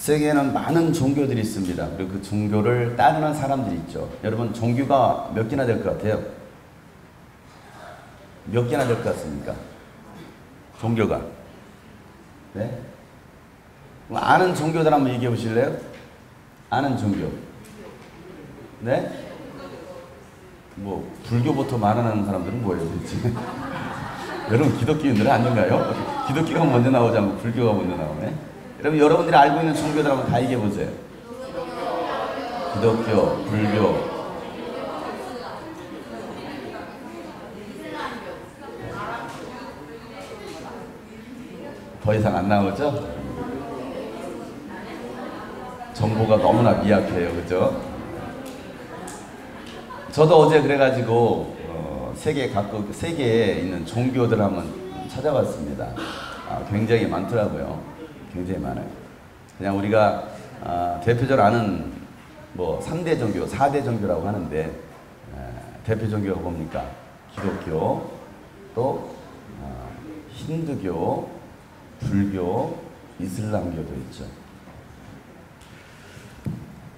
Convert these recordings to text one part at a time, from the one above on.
세계에는 많은 종교들이 있습니다. 그리고 그 종교를 따르는 사람들이 있죠. 여러분, 종교가 몇 개나 될 것 같아요? 몇 개나 될 것 같습니까? 종교가. 네? 아는 종교들 한번 얘기해 보실래요? 아는 종교. 네? 뭐, 불교부터 말하는 사람들은 뭐예요, 도대체? 여러분, 기독교인들은 아닌가요? 기독교가 먼저 나오지 않고 불교가 먼저 나오네? 여러분, 여러분들이 알고 있는 종교들 한번 다 얘기해 보세요. 기독교, 불교, 더 이상 안 나오죠? 정보가 너무나 미약해요. 그죠? 저도 어제 그래가지고 세계에 있는 종교들 한번 찾아봤습니다. 굉장히 많더라고요. 굉장히 많아요. 그냥 우리가 대표적으로 아는 뭐 3대 종교, 4대 종교라고 하는데 대표 종교가 뭡니까? 기독교, 또 힌두교, 불교, 이슬람교도 있죠.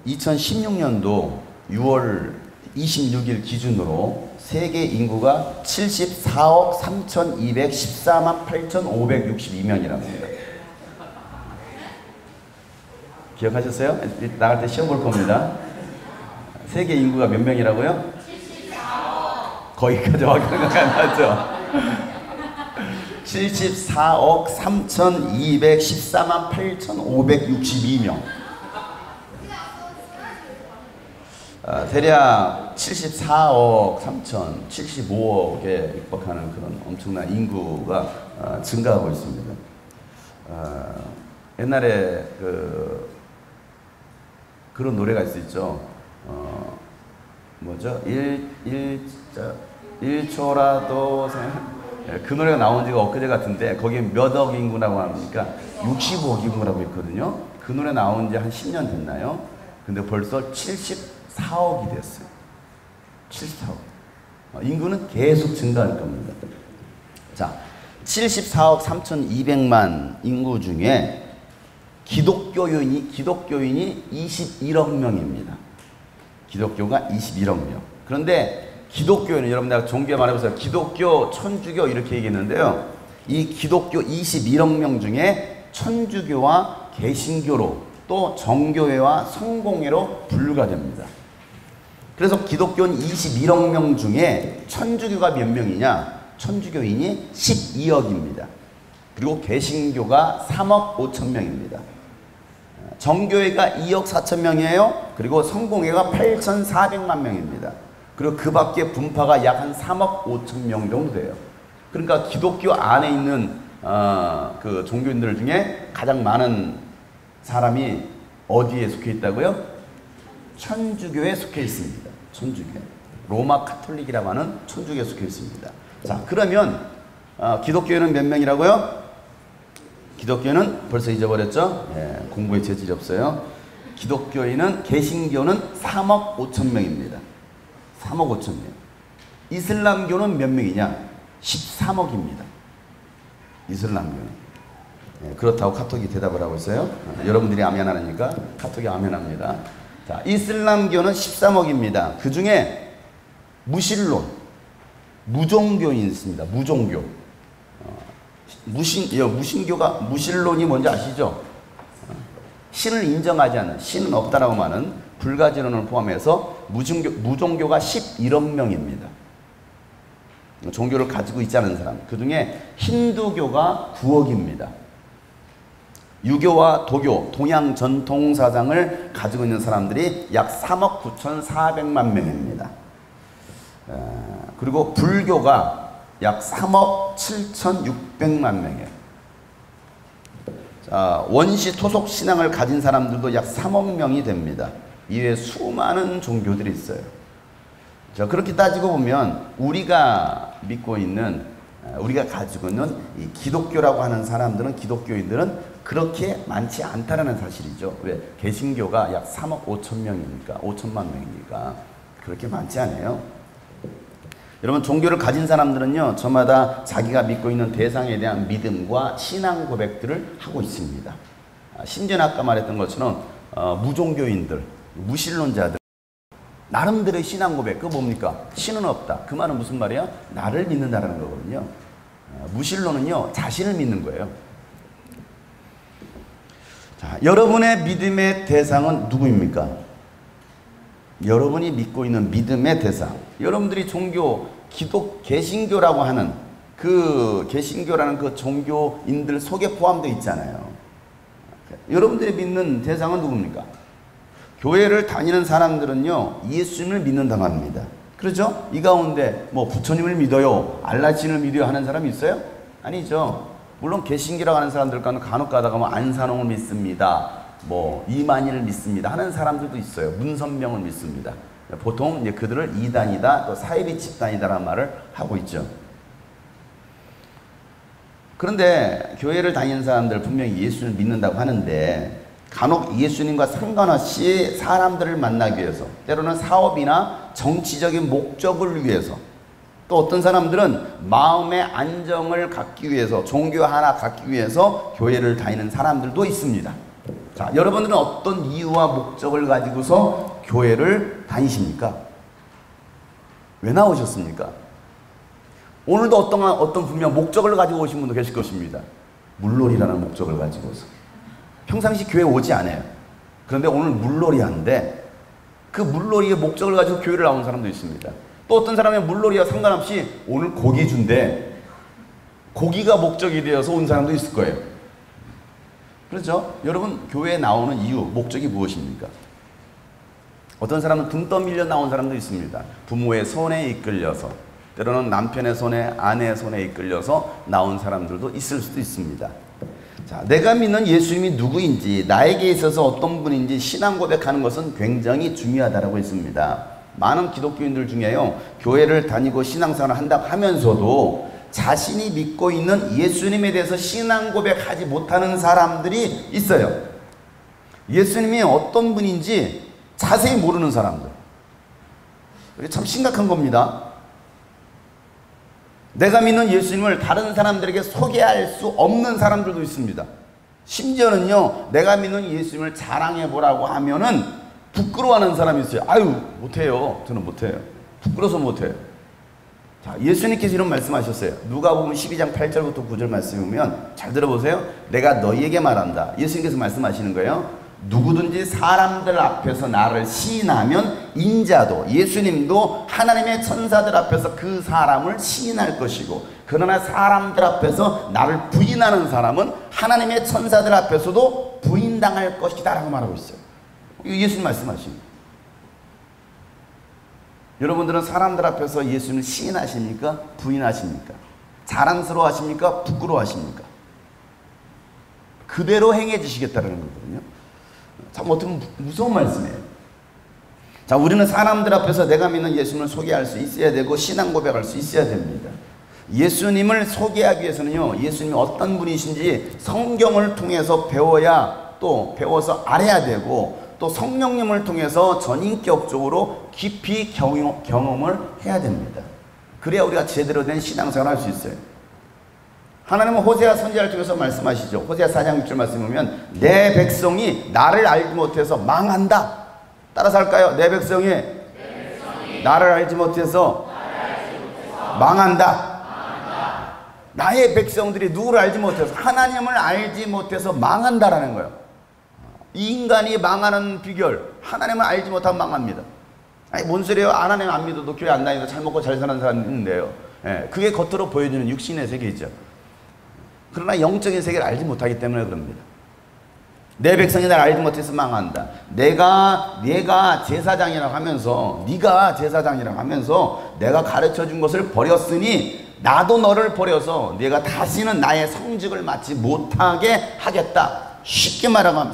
2016년도 6월 26일 기준으로 세계 인구가 74억 3,214만 8,562명이라고 합니다. 기억하셨어요? 나갈 때 시험 볼 겁니다. 세계 인구가 몇 명이라고요? 74억. 거기까지 확인가 안 나죠? 74억 3,214만 8,562명. 대략 74억 3천, 75억에 육박하는 그런 엄청난 인구가 증가하고 있습니다. 옛날에 그런 노래가 있었죠. 뭐죠? 1초라도 그 노래가 나온 지가 엊그제 같은데 거기에 몇 억 인구라고 하니까 65억 인구라고 했거든요. 그 노래 나온 지 한 10년 됐나요? 근데 벌써 74억이 됐어요. 74억. 인구는 계속 증가할 겁니다. 자, 74억 3,200만 인구 중에 기독교인이 21억 명입니다. 기독교가 21억 명. 그런데 기독교인은 여러분 내가 종교 말해보세요. 기독교, 천주교 이렇게 얘기했는데요. 이 기독교 21억 명 중에 천주교와 개신교로 또 정교회와 성공회로 분류가 됩니다. 그래서 기독교는 21억 명 중에 천주교가 몇 명이냐? 천주교인이 12억입니다. 그리고 개신교가 3억 5천 명입니다. 정교회가 2억 4천 명이에요. 그리고 성공회가 8,400만 명입니다. 그리고 그 밖에 분파가 약 한 3억 5천 명 정도 돼요. 그러니까 기독교 안에 있는 그 종교인들 중에 가장 많은 사람이 어디에 속해 있다고요? 천주교에 속해 있습니다. 천주교. 로마 카톨릭이라고 하는 천주교에 속해 있습니다. 자, 그러면 기독교회는 몇 명이라고요? 기독교회는 벌써 잊어버렸죠? 예, 공부에 재질이 없어요. 기독교인은 개신교는 3억 5천 명입니다. 3억 5천 명. 이슬람교는 몇 명이냐? 13억입니다. 이슬람교는. 예, 그렇다고 카톡이 대답을 하고 있어요. 여러분들이 아멘 안 하니까 카톡이 아멘 합니다. 자, 이슬람교는 13억입니다. 그 중에 무신론, 무종교인이 있습니다. 무종교. 무신교가, 무신론이 뭔지 아시죠? 신을 인정하지 않는, 신은 없다라고 하는 불가지론을 포함해서 무종교가 11억 명입니다. 종교를 가지고 있지 않은 사람. 그 중에 힌두교가 9억입니다. 유교와 도교, 동양 전통 사상을 가지고 있는 사람들이 약 3억 9,400만 명입니다. 그리고 불교가 약 3억 7,600만 명이에요. 자, 원시 토속 신앙을 가진 사람들도 약 3억 명이 됩니다. 이외에 수많은 종교들이 있어요. 자, 그렇게 따지고 보면 우리가 믿고 있는, 우리가 가지고 있는 이 기독교라고 하는 사람들은, 기독교인들은 그렇게 많지 않다라는 사실이죠. 왜? 개신교가 약 3억 5천 명이니까, 5천만 명이니까 그렇게 많지 않아요. 여러분, 종교를 가진 사람들은요, 저마다 자기가 믿고 있는 대상에 대한 믿음과 신앙 고백들을 하고 있습니다. 심지어는 아까 말했던 것처럼 무종교인들, 무신론자들 나름대로의 신앙 고백, 그거 뭡니까? 신은 없다. 그 말은 무슨 말이야? 나를 믿는다라는 거거든요. 무신론은요, 자신을 믿는 거예요. 자, 여러분의 믿음의 대상은 누구입니까? 여러분이 믿고 있는 믿음의 대상, 여러분들이 종교, 개신교라고 하는 그 개신교라는 그 종교인들 속에 포함되어 있잖아요. 여러분들이 믿는 대상은 누굽니까? 교회를 다니는 사람들은요, 예수님을 믿는다고 합니다. 그렇죠? 이 가운데 뭐 부처님을 믿어요, 알라신을 믿어요 하는 사람이 있어요? 아니죠. 물론 개신교라고 하는 사람들과는 간혹 가다가 뭐 안산홍을 믿습니다, 뭐 이만희를 믿습니다 하는 사람들도 있어요. 문선명을 믿습니다. 보통 이제 그들을 이단이다, 또 사이비 집단이다라는 말을 하고 있죠. 그런데 교회를 다니는 사람들 분명히 예수를 믿는다고 하는데 간혹 예수님과 상관없이 사람들을 만나기 위해서, 때로는 사업이나 정치적인 목적을 위해서, 또 어떤 사람들은 마음의 안정을 갖기 위해서, 종교 하나 갖기 위해서 교회를 다니는 사람들도 있습니다. 자, 여러분들은 어떤 이유와 목적을 가지고서 교회를 다니십니까? 왜 나오셨습니까? 오늘도 어떤 분명 목적을 가지고 오신 분도 계실 것입니다. 물놀이라는 목적을 가지고서. 평상시 교회 오지 않아요. 그런데 오늘 물놀이 하는데 그 물놀이의 목적을 가지고 교회를 나온 사람도 있습니다. 또 어떤 사람은 물놀이와 상관없이 오늘 고기 준대, 고기가 목적이 되어서 온 사람도 있을 거예요. 그렇죠? 여러분, 교회에 나오는 이유, 목적이 무엇입니까? 어떤 사람은 등 떠밀려 나온 사람도 있습니다. 부모의 손에 이끌려서, 때로는 남편의 손에, 아내의 손에 이끌려서 나온 사람들도 있을 수도 있습니다. 자, 내가 믿는 예수님이 누구인지, 나에게 있어서 어떤 분인지 신앙 고백하는 것은 굉장히 중요하다고 했습니다. 많은 기독교인들 중에요, 교회를 다니고 신앙생활을 한다고 하면서도 자신이 믿고 있는 예수님에 대해서 신앙 고백하지 못하는 사람들이 있어요. 예수님이 어떤 분인지 자세히 모르는 사람들. 이게 참 심각한 겁니다. 내가 믿는 예수님을 다른 사람들에게 소개할 수 없는 사람들도 있습니다. 심지어는요, 내가 믿는 예수님을 자랑해보라고 하면은 부끄러워하는 사람이 있어요. 아유, 못해요. 저는 못해요. 부끄러워서 못해요. 자, 예수님께서 이런 말씀하셨어요. 누가복음 12장 8절부터 9절 말씀을 보면 잘 들어보세요. 내가 너희에게 말한다. 예수님께서 말씀하시는 거예요. 누구든지 사람들 앞에서 나를 시인하면 인자도, 예수님도 하나님의 천사들 앞에서 그 사람을 시인할 것이고, 그러나 사람들 앞에서 나를 부인하는 사람은 하나님의 천사들 앞에서도 부인당할 것이다 라고 말하고 있어요. 이거 예수님 말씀하십니다. 여러분들은 사람들 앞에서 예수님을 시인하십니까? 부인하십니까? 자랑스러워 하십니까? 부끄러워 하십니까? 그대로 행해지시겠다는 거거든요. 참 어떻게 무서운 말씀이에요. 자, 우리는 사람들 앞에서 내가 믿는 예수님을 소개할 수 있어야 되고 신앙 고백할 수 있어야 됩니다. 예수님을 소개하기 위해서는요, 예수님이 어떤 분이신지 성경을 통해서 배워야, 또 배워서 알아야 되고, 또 성령님을 통해서 전인격적으로 깊이 경험을 해야 됩니다. 그래야 우리가 제대로 된 신앙생활을 할 수 있어요. 하나님은 호세아 선지자를 통해서 말씀하시죠. 호세아 4장 6절 말씀 보면 내 백성이 나를 알지 못해서 망한다. 따라서 할까요? 내 백성이 나를 알지 못해서 망한다. 나의 백성들이 누구를 알지 못해서, 하나님을 알지 못해서 망한다라는 거예요. 이 인간이 망하는 비결, 하나님을 알지 못하면 망합니다. 아니, 뭔 소리예요? 하나님 안 믿어도 교회 안 다니고 잘 먹고 잘 사는 사람이 있는데요. 예, 그게 겉으로 보여주는 육신의 세계이죠. 그러나 영적인 세계를 알지 못하기 때문에 그럽니다. 내 백성이 나를 알지 못해서 망한다. 내가 제사장이라고 하면서, 네가 제사장이라고 하면서 내가 가르쳐준 것을 버렸으니 나도 너를 버려서 네가 다시는 나의 성직을 맡지 못하게 하겠다. 쉽게 말하면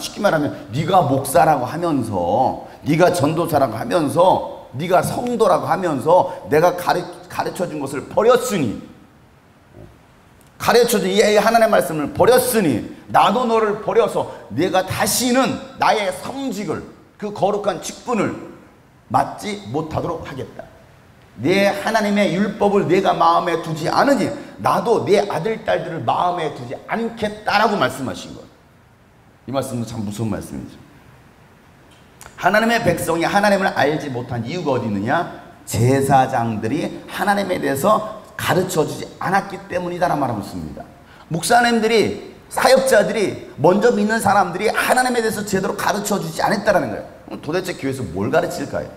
네가 목사라고 하면서, 네가 전도사라고 하면서, 네가 성도라고 하면서 내가 가르쳐준 것을 버렸으니, 가르쳐준 이 하나님의 말씀을 버렸으니 나도 너를 버려서 내가 다시는 나의 성직을, 그 거룩한 직분을 맡지 못하도록 하겠다. 내 하나님의 율법을 내가 마음에 두지 않으니 나도 내 아들 딸들을 마음에 두지 않겠다라고 말씀하신 거예요. 이 말씀도 참 무서운 말씀이죠. 하나님의 백성이 하나님을 알지 못한 이유가 어디 있느냐? 제사장들이 하나님에 대해서 가르쳐주지 않았기 때문이다라는 말하고 있습니다. 목사님들이, 사역자들이, 먼저 믿는 사람들이 하나님에 대해서 제대로 가르쳐주지 않았다는 거예요. 그럼 도대체 교회에서 뭘 가르칠까요?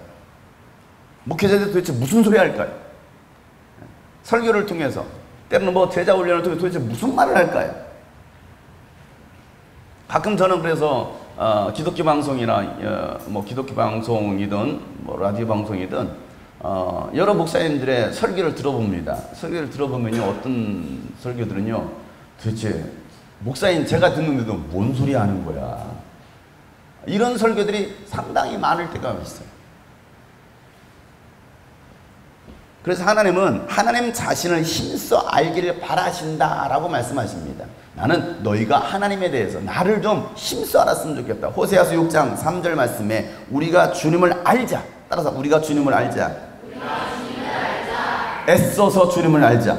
목회자들 도대체 무슨 소리 할까요? 설교를 통해서, 때로는 뭐 제자 훈련을 통해서 도대체 무슨 말을 할까요? 가끔 저는 그래서 기독교 방송이나 뭐 기독교 방송이든 뭐 라디오 방송이든 여러 목사님들의 설교를 들어봅니다. 설교를 들어보면요, 어떤 설교들은요, 도대체 목사님 제가 듣는데도 뭔 소리 하는 거야, 이런 설교들이 상당히 많을 때가 있어요. 그래서 하나님은 하나님 자신을 힘써 알기를 바라신다라고 말씀하십니다. 나는 너희가 하나님에 대해서 나를 좀 힘써 알았으면 좋겠다. 호세아서 6장 3절 말씀에 우리가 주님을 알자. 따라서 우리가 주님을 알자. 애써서 주님을 알자.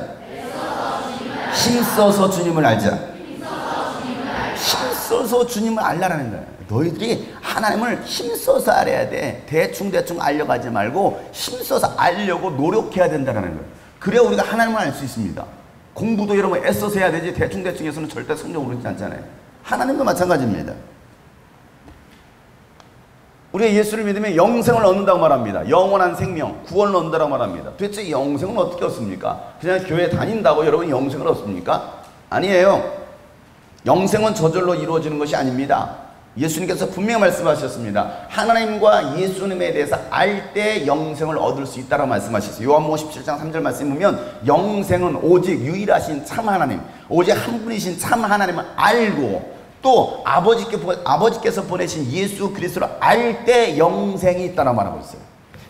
힘써서 주님을 알자. 힘써서 주님을 알라라는 거예요. 너희들이 하나님을 힘써서 알아야 돼. 대충 알려가지 말고 힘써서 알려고 노력해야 된다는 거예요. 그래야 우리가 하나님을 알 수 있습니다. 공부도 여러분 애써서 해야 되지 대충 해서는 절대 성적 오르지 않잖아요. 하나님도 마찬가지입니다. 우리가 예수를 믿으면 영생을 얻는다고 말합니다. 영원한 생명, 구원을 얻는다고 말합니다. 도대체 영생은 어떻게 얻습니까? 그냥 교회 다닌다고 여러분 영생을 얻습니까? 아니에요. 영생은 저절로 이루어지는 것이 아닙니다. 예수님께서 분명히 말씀하셨습니다. 하나님과 예수님에 대해서 알 때 영생을 얻을 수 있다고 말씀하셨어요. 요한복음 17장 3절 말씀 보면 영생은 오직 유일하신 참 하나님, 오직 한 분이신 참 하나님을 알고 또 아버지께서 보내신 예수 그리스도를 알 때 영생이 있다고 말하고 있어요.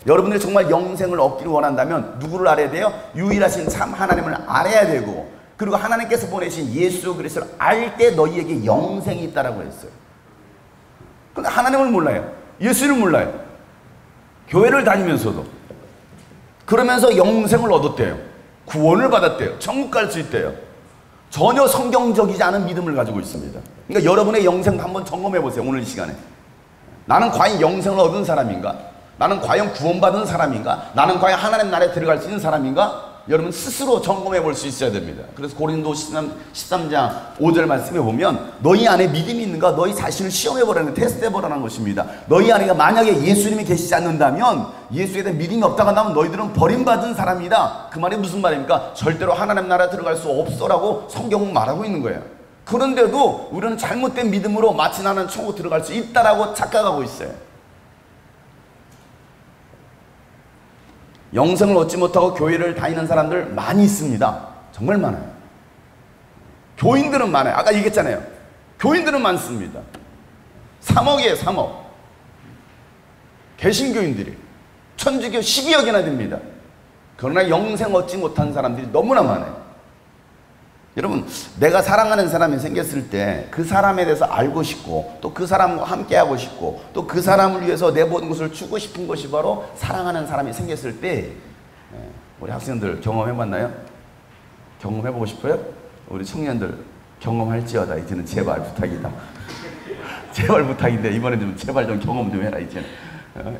여러분들이 정말 영생을 얻기를 원한다면 누구를 알아야 돼요? 유일하신 참 하나님을 알아야 되고, 그리고 하나님께서 보내신 예수 그리스도를 알 때 너희에게 영생이 있다고 했어요. 근데 하나님을 몰라요. 예수를 몰라요. 교회를 다니면서도. 그러면서 영생을 얻었대요. 구원을 받았대요. 천국 갈 수 있대요. 전혀 성경적이지 않은 믿음을 가지고 있습니다. 그러니까 여러분의 영생 한번 점검해 보세요. 오늘 이 시간에. 나는 과연 영생을 얻은 사람인가? 나는 과연 구원받은 사람인가? 나는 과연 하나님 나라에 들어갈 수 있는 사람인가? 여러분 스스로 점검해 볼 수 있어야 됩니다. 그래서 고린도 13장 5절 말씀에 보면 너희 안에 믿음이 있는가? 너희 자신을 시험해 보라는, 테스트해 보라는 것입니다. 너희 안에 만약에 예수님이 계시지 않는다면, 예수에 대한 믿음이 없다가 나면 너희들은 버림받은 사람이다. 그 말이 무슨 말입니까? 절대로 하나님 나라에 들어갈 수 없어라고 성경은 말하고 있는 거예요. 그런데도 우리는 잘못된 믿음으로 마치 나는 천국 들어갈 수 있다라고 착각하고 있어요. 영생을 얻지 못하고 교회를 다니는 사람들 많이 있습니다. 정말 많아요. 교인들은 많아요. 아까 얘기했잖아요. 교인들은 많습니다. 3억이에요, 3억. 개신교인들이. 천주교 12억이나 됩니다. 그러나 영생 얻지 못한 사람들이 너무나 많아요. 여러분, 내가 사랑하는 사람이 생겼을 때 그 사람에 대해서 알고 싶고 또 그 사람과 함께 하고 싶고 또 그 사람을 위해서 내 모든 것을 주고 싶은 것이 바로 사랑하는 사람이 생겼을 때, 우리 학생들 경험해봤나요? 경험해보고 싶어요? 우리 청년들 경험할지어다. 이제는 제발 부탁이다. 제발 부탁인데 이번에 좀 제발 좀 경험 좀 해라. 이제는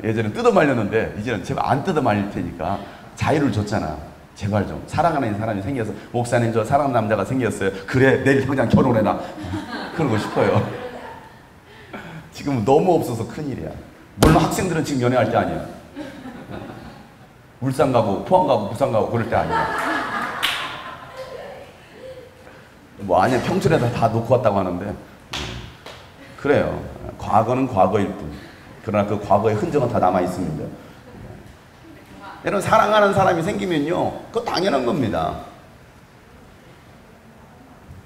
예전에 뜯어 말렸는데 이제는 제발 안 뜯어 말릴 테니까 자유를 줬잖아. 제발 좀 사랑하는 사람이 생겨서, 목사님 저 사랑하는 남자가 생겼어요. 그래 내일 당장 결혼해라. 그러고 싶어요. 지금 너무 없어서 큰일이야. 물론 학생들은 지금 연애할 때 아니야. 울산 가고 포항 가고 부산 가고 그럴 때 아니야. 뭐 아니야, 평촌에다 다 놓고 왔다고 하는데. 그래요. 과거는 과거일 뿐. 그러나 그 과거의 흔적은 다 남아 있습니다. 여러분, 사랑하는 사람이 생기면요, 그거 당연한 겁니다.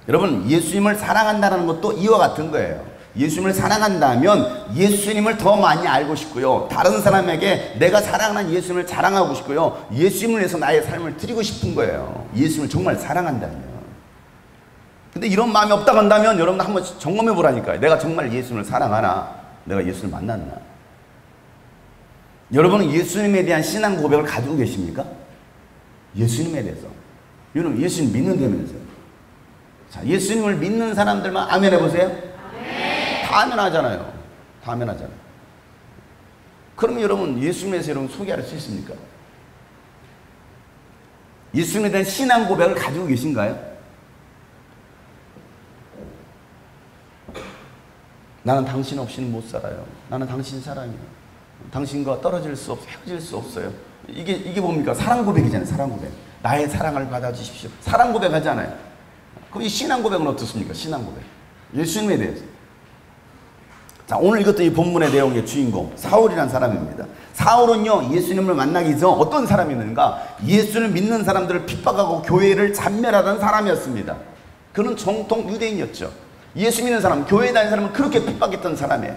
여러분, 예수님을 사랑한다는 것도 이와 같은 거예요. 예수님을 사랑한다면 예수님을 더 많이 알고 싶고요, 다른 사람에게 내가 사랑하는 예수님을 자랑하고 싶고요, 예수님을 위해서 나의 삶을 드리고 싶은 거예요. 예수님을 정말 사랑한다면. 근데 이런 마음이 없다고 한다면 여러분 한번 점검해 보라니까요. 내가 정말 예수님을 사랑하나? 내가 예수를 만났나? 여러분은 예수님에 대한 신앙 고백을 가지고 계십니까? 예수님에 대해서. 여러분 예수님 믿는다면서요. 자, 예수님을 믿는 사람들만 아멘 해보세요. 아멘. 다 면하잖아요. 다 면하잖아요. 그러면 여러분 예수님에서 여러분 소개할 수 있습니까? 예수님에 대한 신앙 고백을 가지고 계신가요? 나는 당신 없이는 못 살아요. 나는 당신 사랑이에요. 당신과 떨어질 수 없어요. 헤어질 수 없어요. 이게 뭡니까? 사랑 고백이잖아요. 사랑 고백. 나의 사랑을 받아주십시오. 사랑 고백 하잖아요. 그럼 이 신앙 고백은 어떻습니까? 신앙 고백. 예수님에 대해서. 자, 오늘 이것도 이 본문의 내용의 주인공 사울이라는 사람입니다. 사울은요 예수님을 만나기 전 어떤 사람이었는가? 예수를 믿는 사람들을 핍박하고 교회를 잔멸하던 사람이었습니다. 그는 정통 유대인이었죠. 예수 믿는 사람, 교회에 다니는 사람은 그렇게 핍박했던 사람이에요.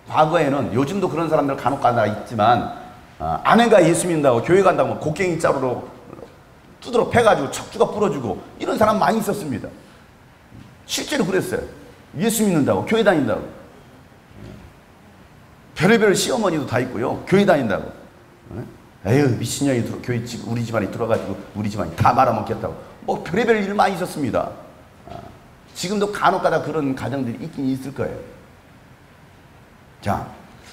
과거에는, 요즘도 그런 사람들 간혹 가다 있지만 아내가 예수 믿는다고 교회 간다고 곡괭이 자루로 두드러 패가지고 척추가 부러지고 이런 사람 많이 있었습니다. 실제로 그랬어요. 예수 믿는다고, 교회 다닌다고. 별의별 시어머니도 다 있고요. 교회 다닌다고. 에휴, 미친년이 우리 집안에 들어가지고 우리 집안이 다 말아먹겠다고. 뭐 별의별 일 많이 있었습니다. 지금도 간혹가다 그런 가정들이 있긴 있을 거예요. 자,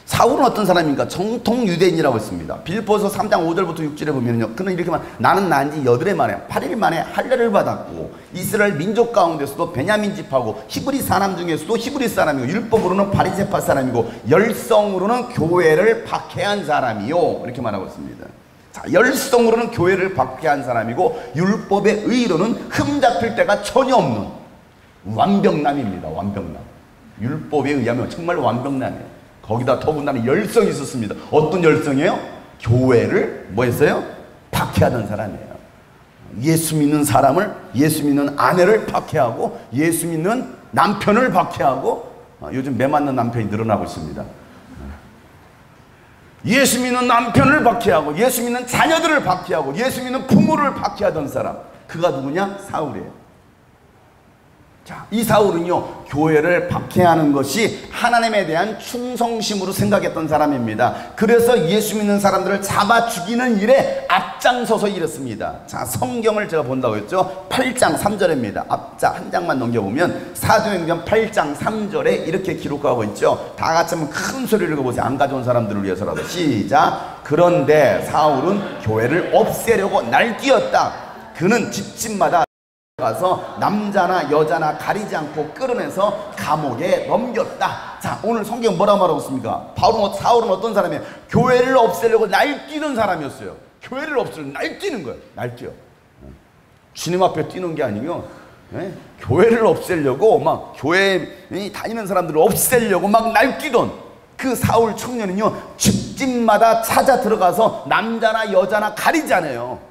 사울은 어떤 사람입니까? 정통 유대인이라고 했습니다. 빌립보서 3장 5절부터 6절에 보면요, 그는 이렇게 말, 나는 난 지 8일 만에 8일 만에 할례를 받았고 이스라엘 민족 가운데서도 베냐민 집하고 히브리 사람 중에서도 히브리 사람이고 율법으로는 바리새파 사람이고 열성으로는 교회를 박해한 사람이요, 이렇게 말하고 있습니다. 자, 열성으로는 교회를 박해한 사람이고 율법의 의로는 흠잡힐 데가 전혀 없는 완벽남입니다. 완벽남. 율법에 의하면 정말 완벽남이에요. 거기다 더군다나 열성이 있었습니다. 어떤 열성이에요? 교회를 뭐 했어요? 박해하던 사람이에요. 예수 믿는 사람을, 예수 믿는 아내를 박해하고 예수 믿는 남편을 박해하고, 요즘 매 맞는 남편이 늘어나고 있습니다. 예수 믿는 남편을 박해하고 예수 믿는 자녀들을 박해하고 예수 믿는 부모를 박해하던 사람, 그가 누구냐? 사울이에요. 자, 이 사울은요 교회를 박해하는 것이 하나님에 대한 충성심으로 생각했던 사람입니다. 그래서 예수 믿는 사람들을 잡아 죽이는 일에 앞장서서 일했습니다. 자, 성경을 제가 본다고 했죠. 8장 3절입니다. 앞자 한 장만 넘겨보면 사도행전 8장 3절에 이렇게 기록하고 있죠. 다 같이 한번 큰 소리를 읽어보세요. 안 가져온 사람들을 위해서라도. 시작. 그런데 사울은 교회를 없애려고 날뛰었다. 그는 집집마다 가서 남자나 여자나 가리지 않고 끌어내서 감옥에 넘겼다. 자, 오늘 성경 뭐라고 말하고 있습니까? 사울은 어떤 사람이에요? 교회를 없애려고 날뛰는 사람이었어요. 교회를 없애려고 날뛰는 거예요. 날뛰어. 주님 앞에 뛰는 게 아니고요, 교회를 없애려고 막 교회에 다니는 사람들을 없애려고 막 날뛰던 그 사울 청년은요 집집마다 찾아 들어가서 남자나 여자나 가리지 않아요.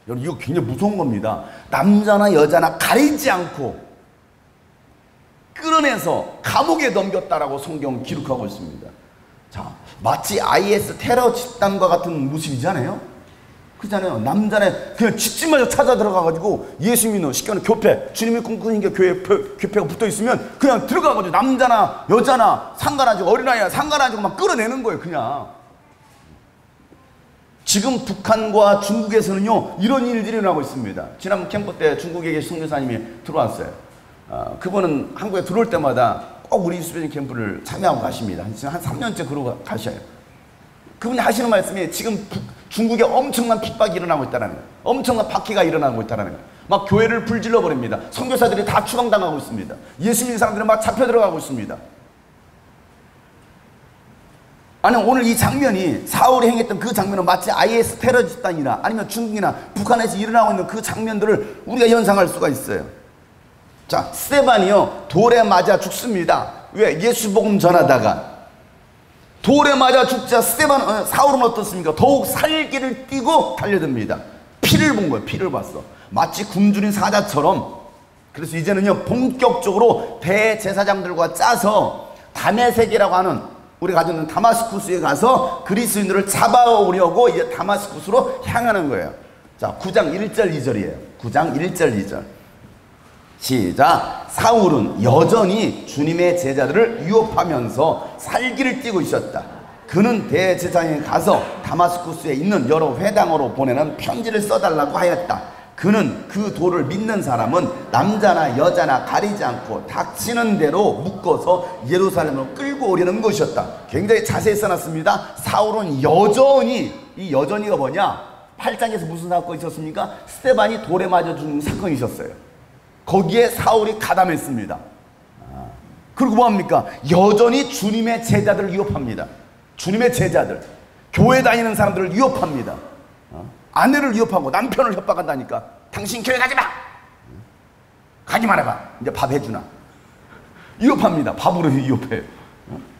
여러분, 이거 굉장히 무서운 겁니다. 남자나 여자나 가리지 않고 끌어내서 감옥에 넘겼다라고 성경 기록하고 있습니다. 자, 마치 IS 테러 집단과 같은 모습이잖아요. 그렇잖아요. 남자네 그냥 집집마다 찾아 들어가가지고 예수 믿는, 쉽게 교회, 주님이 꿈꾸는 게 교회가 붙어 있으면 그냥 들어가가지고 남자나 여자나 상관하지, 어린아이나 상관하지 막 끌어내는 거예요. 그냥. 지금 북한과 중국에서는요 이런 일들이 일어나고 있습니다. 지난번 캠프 때 중국에 계신 선교사님이 들어왔어요. 그분은 한국에 들어올 때마다 꼭 우리 수련회 캠프를 참여하고 가십니다. 한 3년째 그러고 가셔요. 그분이 하시는 말씀이 지금 중국에 엄청난 핍박이 일어나고 있다는 거예요. 엄청난 박해가 일어나고 있다는 거예요. 막 교회를 불질러 버립니다. 선교사들이 다 추방당하고 있습니다. 예수 믿는 사람들은 막 잡혀 들어가고 있습니다. 아니, 오늘 이 장면이, 사울이 행했던 그 장면은 마치 IS 테러 집단이나 아니면 중국이나 북한에서 일어나고 있는 그 장면들을 우리가 연상할 수가 있어요. 자, 스데반이요 돌에 맞아 죽습니다. 왜? 예수 복음 전하다가 돌에 맞아 죽자 사울은 어떻습니까? 더욱 살기를 띠고 달려듭니다. 피를 본 거예요. 피를 봤어. 마치 굶주린 사자처럼. 그래서 이제는요 본격적으로 대제사장들과 짜서 다메섹이라고 하는, 우리가 가지고 있는 다마스쿠스에 가서 그리스도인들을 잡아오려고 이제 다마스쿠스로 향하는 거예요. 자, 9장 1절 2절이에요. 9장 1절 2절. 시작. 사울은 여전히 주님의 제자들을 유혹하면서 살기를 띠고 있었다. 그는 대제사장에 가서 다마스쿠스에 있는 여러 회당으로 보내는 편지를 써달라고 하였다. 그는 그 도를 믿는 사람은 남자나 여자나 가리지 않고 닥치는 대로 묶어서 예루살렘으로 끌고 오려는 것이었다. 굉장히 자세히 써놨습니다. 사울은 여전히, 이 여전히가 뭐냐, 8장에서 무슨 사건이 있었습니까? 스데반이 돌에 맞아 죽는 사건이 있었어요. 거기에 사울이 가담했습니다. 그리고 뭐합니까? 여전히 주님의 제자들을 위협합니다. 주님의 제자들, 교회 다니는 사람들을 위협합니다. 아내를 위협하고 남편을 협박한다니까. 당신 교회 가지 마! 가지 말아봐. 이제 밥 해주나. 위협합니다. 밥으로 위협해요.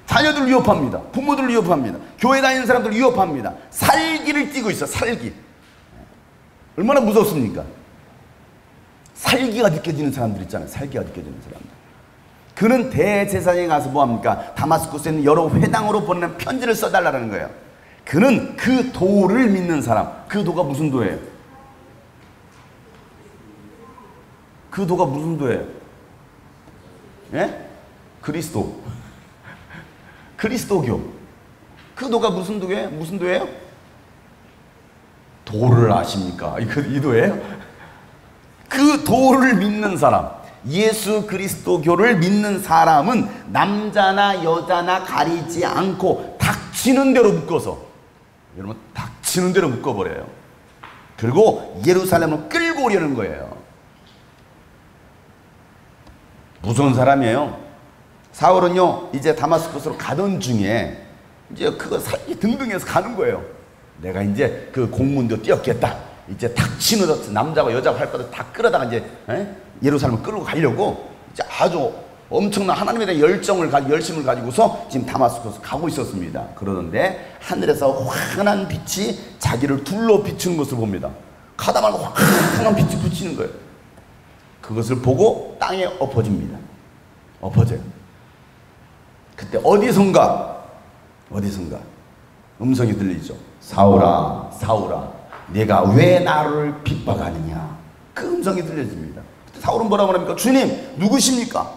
자녀들을 위협합니다. 부모들을 위협합니다. 교회 다니는 사람들을 위협합니다. 살기를 띠고 있어. 살기. 얼마나 무섭습니까? 살기가 느껴지는 사람들 있잖아요. 살기가 느껴지는 사람들. 그는 대제사장에 가서 뭐합니까? 다마스쿠스에 있는 여러 회당으로 보내는 편지를 써달라는 거예요. 그는 그 도를 믿는 사람. 그 도가 무슨 도예요? 그 도가 무슨 도예요? 예? 그리스도. 그리스도교. 그 도가 무슨 도예요? 무슨 도예요? 도를 아십니까? 이 도예요? 그 도를 믿는 사람, 예수 그리스도교를 믿는 사람은 남자나 여자나 가리지 않고 닥치는 대로 묶어서, 여러분 닥치는 대로 묶어버려요. 그리고 예루살렘으로 끌고 오려는 거예요. 무서운 사람이에요. 사울은요, 이제 다마스쿠스로 가던 중에 이제 그거 살기 등등해서 가는 거예요. 내가 이제 그 공문도 띄었겠다. 이제 닥치는 남자와 여자가 할 거를 다 끌어다가 이제 예루살렘을 끌고 가려고 이제 아주 엄청난 하나님에 대한 열심을 가지고서 지금 다마스쿠스 가고 있었습니다. 그러는데 하늘에서 환한 빛이 자기를 둘러 비추는 것을 봅니다. 가다 말고 환한 빛이 비치는 거예요. 그것을 보고 땅에 엎어집니다. 엎어져요. 그때 어디선가 음성이 들리죠. 사울아, 사울아, 내가 왜 나를 핍박하느냐. 그 음성이 들려집니다. 사울은 뭐라고 합니까? 주님, 누구십니까?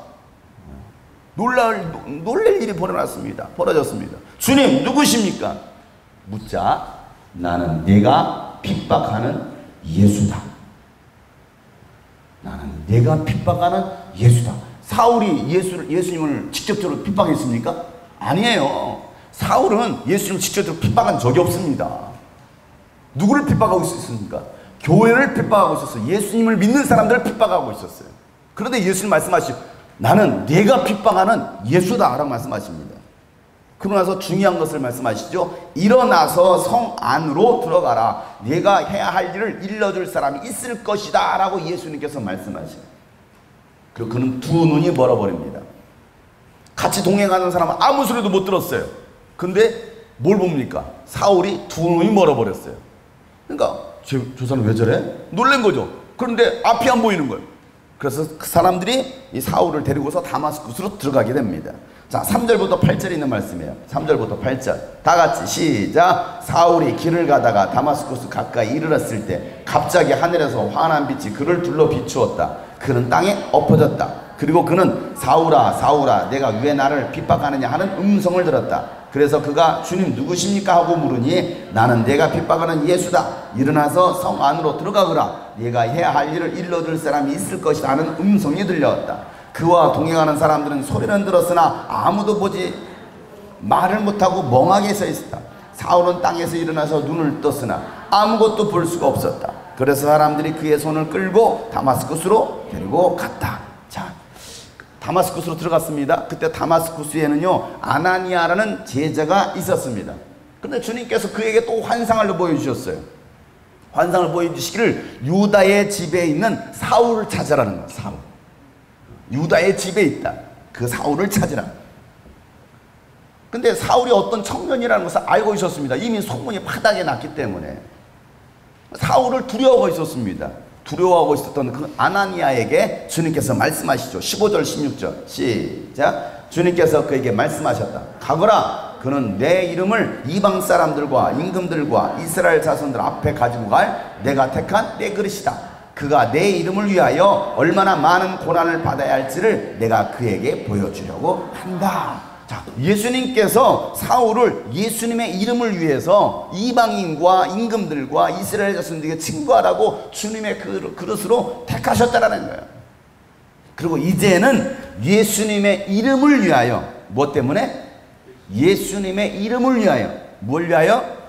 놀랄 일이 벌어졌습니다. 주님, 누구십니까? 묻자, 나는 내가 핍박하는 예수다. 나는 내가 핍박하는 예수다. 사울이 예수님을 직접적으로 핍박했습니까? 아니에요. 사울은 예수님을 직접적으로 핍박한 적이 없습니다. 누구를 핍박하고 있었습니까? 교회를 핍박하고 있었어요. 예수님을 믿는 사람들을 핍박하고 있었어요. 그런데 예수님 말씀하시죠. 나는 내가 핍박하는 예수다 라고 말씀하십니다. 그러고 나서 중요한 것을 말씀하시죠. 일어나서 성 안으로 들어가라. 내가 해야 할 일을 일러줄 사람이 있을 것이다 라고 예수님께서 말씀하시죠. 그리고 그는 두 눈이 멀어버립니다. 같이 동행하는 사람은 아무 소리도 못 들었어요. 근데 뭘 봅니까? 사울이 두 눈이 멀어버렸어요. 그러니까 저 사람 왜 저래? 놀란 거죠. 그런데 앞이 안 보이는 거예요. 그래서 그 사람들이 이 사울을 데리고서 다마스쿠스로 들어가게 됩니다. 자, 3절부터 8절에 있는 말씀이에요. 3절부터 8절 다 같이 시작. 사울이 길을 가다가 다마스쿠스 가까이 이르렀을 때 갑자기 하늘에서 환한 빛이 그를 둘러 비추었다. 그는 땅에 엎어졌다. 그리고 그는 사울아, 사울아, 내가 왜 나를 핍박하느냐 하는 음성을 들었다. 그래서 그가 주님 누구십니까 하고 물으니 나는 내가 핍박하는 예수다. 일어나서 성 안으로 들어가거라. 네가 해야 할 일을 일러줄 사람이 있을 것이다 하는 음성이 들려왔다. 그와 동행하는 사람들은 소리는 들었으나 아무도 보지 말을 못하고 멍하게 서 있었다. 사울은 땅에서 일어나서 눈을 떴으나 아무것도 볼 수가 없었다. 그래서 사람들이 그의 손을 끌고 다마스쿠스로 데리고 갔다. 자, 다마스쿠스로 들어갔습니다. 그때 다마스쿠스에는요 아나니아라는 제자가 있었습니다. 근데 주님께서 그에게 또 환상을 보여주셨어요. 환상을 보여주시기를 유다의 집에 있는 사울을 찾으라는 거예요. 사울. 유다의 집에 있다. 그 사울을 찾으라. 근데 사울이 어떤 청년이라는 것을 알고 있었습니다. 이미 소문이 바닥에 났기 때문에 사울을 두려워하고 있었습니다. 두려워하고 있었던 그 아나니아에게 주님께서 말씀하시죠. 15절 16절 시작. 주님께서 그에게 말씀하셨다. 가거라. 그는 내 이름을 이방 사람들과 임금들과 이스라엘 자손들 앞에 가지고 갈 내가 택한 내 그릇이다. 그가 내 이름을 위하여 얼마나 많은 고난을 받아야 할지를 내가 그에게 보여주려고 한다. 자, 예수님께서 사울을 예수님의 이름을 위해서 이방인과 임금들과 이스라엘 자손들에게 증거하라고 주님의 그릇으로 택하셨다라는 거예요. 그리고 이제는 예수님의 이름을 위하여, 무엇 때문에? 예수님의 이름을 위하여, 뭘 위하여?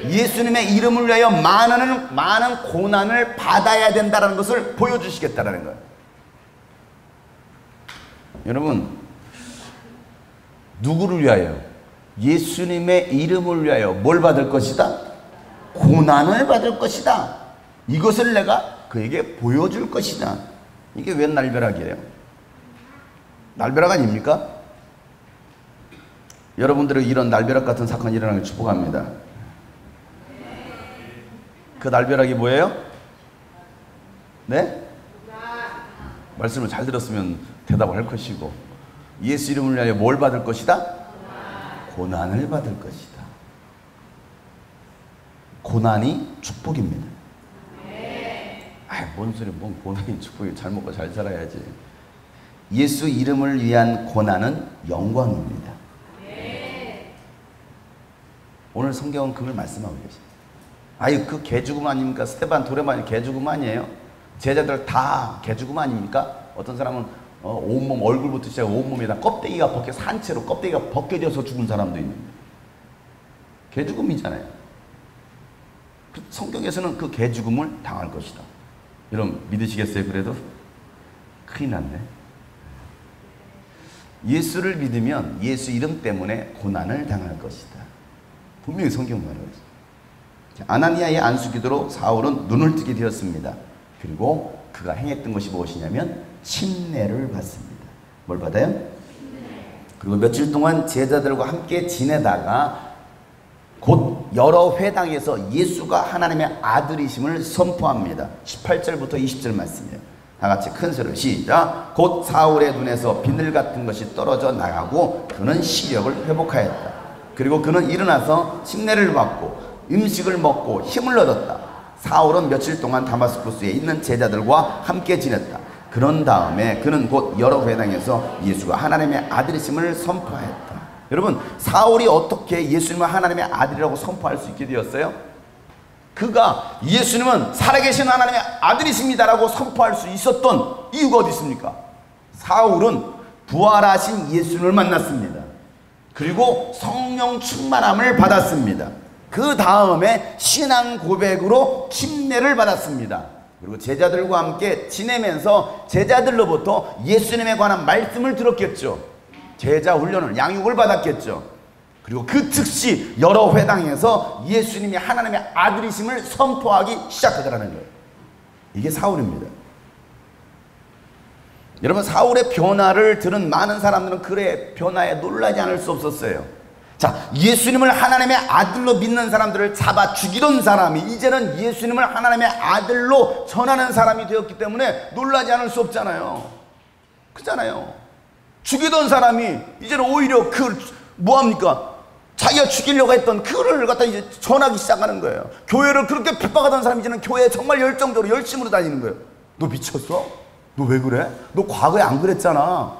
예수님의 이름을 위하여 많은 고난을 받아야 된다는 것을 보여주시겠다라는 거예요. 여러분, 누구를 위하여? 예수님의 이름을 위하여 뭘 받을 것이다? 고난을 받을 것이다. 이것을 내가 그에게 보여줄 것이다. 이게 웬 날벼락이에요? 날벼락 아닙니까? 여러분들의 이런 날벼락 같은 사건이 일어나길 축복합니다. 그 날벼락이 뭐예요? 네? 말씀을 잘 들었으면 대답을 할 것이고, 예수 이름을 위하여 뭘 받을 것이다? 고난을 받을 것이다. 고난이 축복입니다. 뭔 소리, 뭔 고난이 축복이, 잘 먹고 잘 살아야지. 예수 이름을 위한 고난은 영광입니다. 오늘 성경은 그걸 말씀하고 계십니다. 그 개죽음 아닙니까? 스테반 도레만이 개죽음 아니에요? 제자들 다 개죽음 아닙니까? 어떤 사람은 온몸, 얼굴부터 시작해 온몸에다 껍데기가 산채로 껍데기가 벗겨져서 죽은 사람도 있는데, 개죽음이잖아요. 성경에서는 그 개죽음을 당할 것이다. 여러분 믿으시겠어요? 그래도 큰일 났네. 예수를 믿으면 예수 이름 때문에 고난을 당할 것이다. 분명히 성경 말하고 있어요. 아나니아의 안수기도로 사울은 눈을 뜨게 되었습니다. 그리고 그가 행했던 것이 무엇이냐면 침례를 받습니다. 뭘 받아요? 그리고 며칠 동안 제자들과 함께 지내다가 곧 여러 회당에서 예수가 하나님의 아들이심을 선포합니다. 18절부터 20절 말씀이에요. 다 같이 큰 소리로 시작. 곧 사울의 눈에서 비늘 같은 것이 떨어져 나가고 그는 시력을 회복하였다. 그리고 그는 일어나서 침례를 받고 음식을 먹고 힘을 얻었다. 사울은 며칠 동안 다마스쿠스에 있는 제자들과 함께 지냈다. 그런 다음에 그는 곧 여러 회당에서 예수가 하나님의 아들이심을 선포하였다. 여러분, 사울이 어떻게 예수님을 하나님의 아들이라고 선포할 수 있게 되었어요? 그가 예수님은 살아계신 하나님의 아들이십니다라고 선포할 수 있었던 이유가 어디 있습니까? 사울은 부활하신 예수님을 만났습니다. 그리고 성령 충만함을 받았습니다. 그 다음에 신앙 고백으로 침례를 받았습니다. 그리고 제자들과 함께 지내면서 제자들로부터 예수님에 관한 말씀을 들었겠죠. 제자 훈련을, 양육을 받았겠죠. 그리고 그 즉시 여러 회당에서 예수님이 하나님의 아들이심을 선포하기 시작하더라는 거예요. 이게 사울입니다. 여러분, 사울의 변화를 들은 많은 사람들은 그의 변화에 놀라지 않을 수 없었어요. 자, 예수님을 하나님의 아들로 믿는 사람들을 잡아 죽이던 사람이 이제는 예수님을 하나님의 아들로 전하는 사람이 되었기 때문에 놀라지 않을 수 없잖아요. 그렇잖아요. 죽이던 사람이 이제는 오히려 뭐합니까? 자기가 죽이려고 했던 그를 갖다 이제 전하기 시작하는 거예요. 교회를 그렇게 핍박하던 사람이 이제는 교회에 정말 열정적으로 열심으로 다니는 거예요. 너 미쳤어? 너 왜 그래? 너 과거에 안 그랬잖아.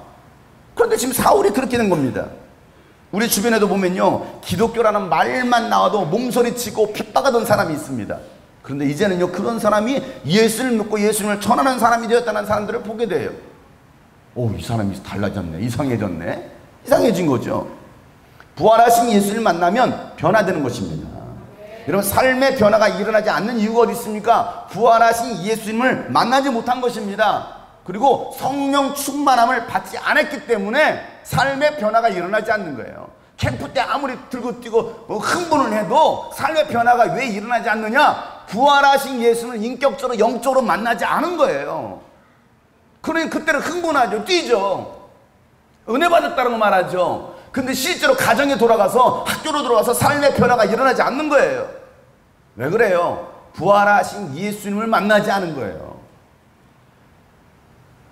그런데 지금 사울이 그렇게 된 겁니다. 우리 주변에도 보면요, 기독교라는 말만 나와도 몸서리치고 핍박하던 사람이 있습니다. 그런데 이제는요, 그런 사람이 예수를 믿고 예수님을 전하는 사람이 되었다는 사람들을 보게 돼요. 이 사람이 달라졌네, 이상해졌네. 이상해진 거죠. 부활하신 예수를 만나면 변화되는 것입니다. 여러분, 삶의 변화가 일어나지 않는 이유가 어디 있습니까? 부활하신 예수님을 만나지 못한 것입니다. 그리고 성령 충만함을 받지 않았기 때문에 삶의 변화가 일어나지 않는 거예요. 캠프 때 아무리 들고 뛰고 흥분을 해도 삶의 변화가 왜 일어나지 않느냐? 부활하신 예수를 인격적으로 영적으로 만나지 않은 거예요. 그러니 그때는 흥분하죠. 뛰죠. 은혜 받았다는 거 말하죠. 근데 실제로 가정에 돌아가서 학교로 돌아가서 삶의 변화가 일어나지 않는 거예요. 왜 그래요? 부활하신 예수님을 만나지 않은 거예요.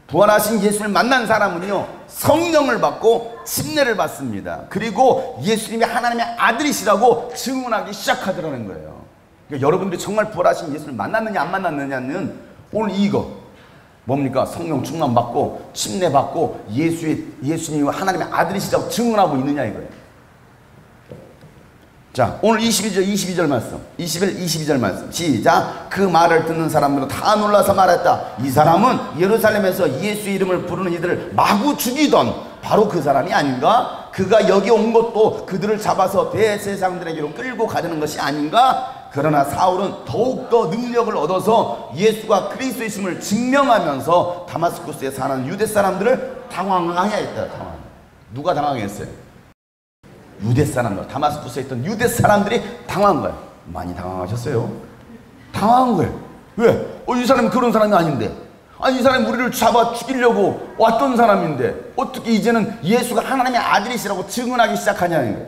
부활하신 예수님을 만난 사람은요, 성령을 받고 침례를 받습니다. 그리고 예수님이 하나님의 아들이시라고 증언하기 시작하더라는 거예요. 그러니까 여러분들이 정말 부활하신 예수님을 만났느냐 안 만났느냐는 오늘 이거 뭡니까? 성령 충만 받고 침례 받고 예수님이 하나님의 아들이시라고 증언하고 있느냐 이거예요. 자, 오늘 22절 말씀. 22절 말씀. 시작. 그 말을 듣는 사람들은 다 놀라서 말했다. 이 사람은 예루살렘에서 예수 이름을 부르는 이들을 마구 죽이던 바로 그 사람이 아닌가? 그가 여기 온 것도 그들을 잡아서 대제사장들에게로 끌고 가려는 것이 아닌가? 그러나 사울은 더욱더 능력을 얻어서 예수가 그리스도이심을 증명하면서 다마스쿠스에 사는 유대 사람들을 당황하게 했다. 누가 당황했어요? 유대 사람들, 다마스쿠스에 있던 유대 사람들이 당황한 거예요. 많이 당황하셨어요? 당황한 거예요. 왜? 이 사람이 그런 사람이 아닌데, 아니 이 사람이 우리를 잡아 죽이려고 왔던 사람인데 어떻게 이제는 예수가 하나님의 아들이시라고 증언하기 시작하냐는 거예요.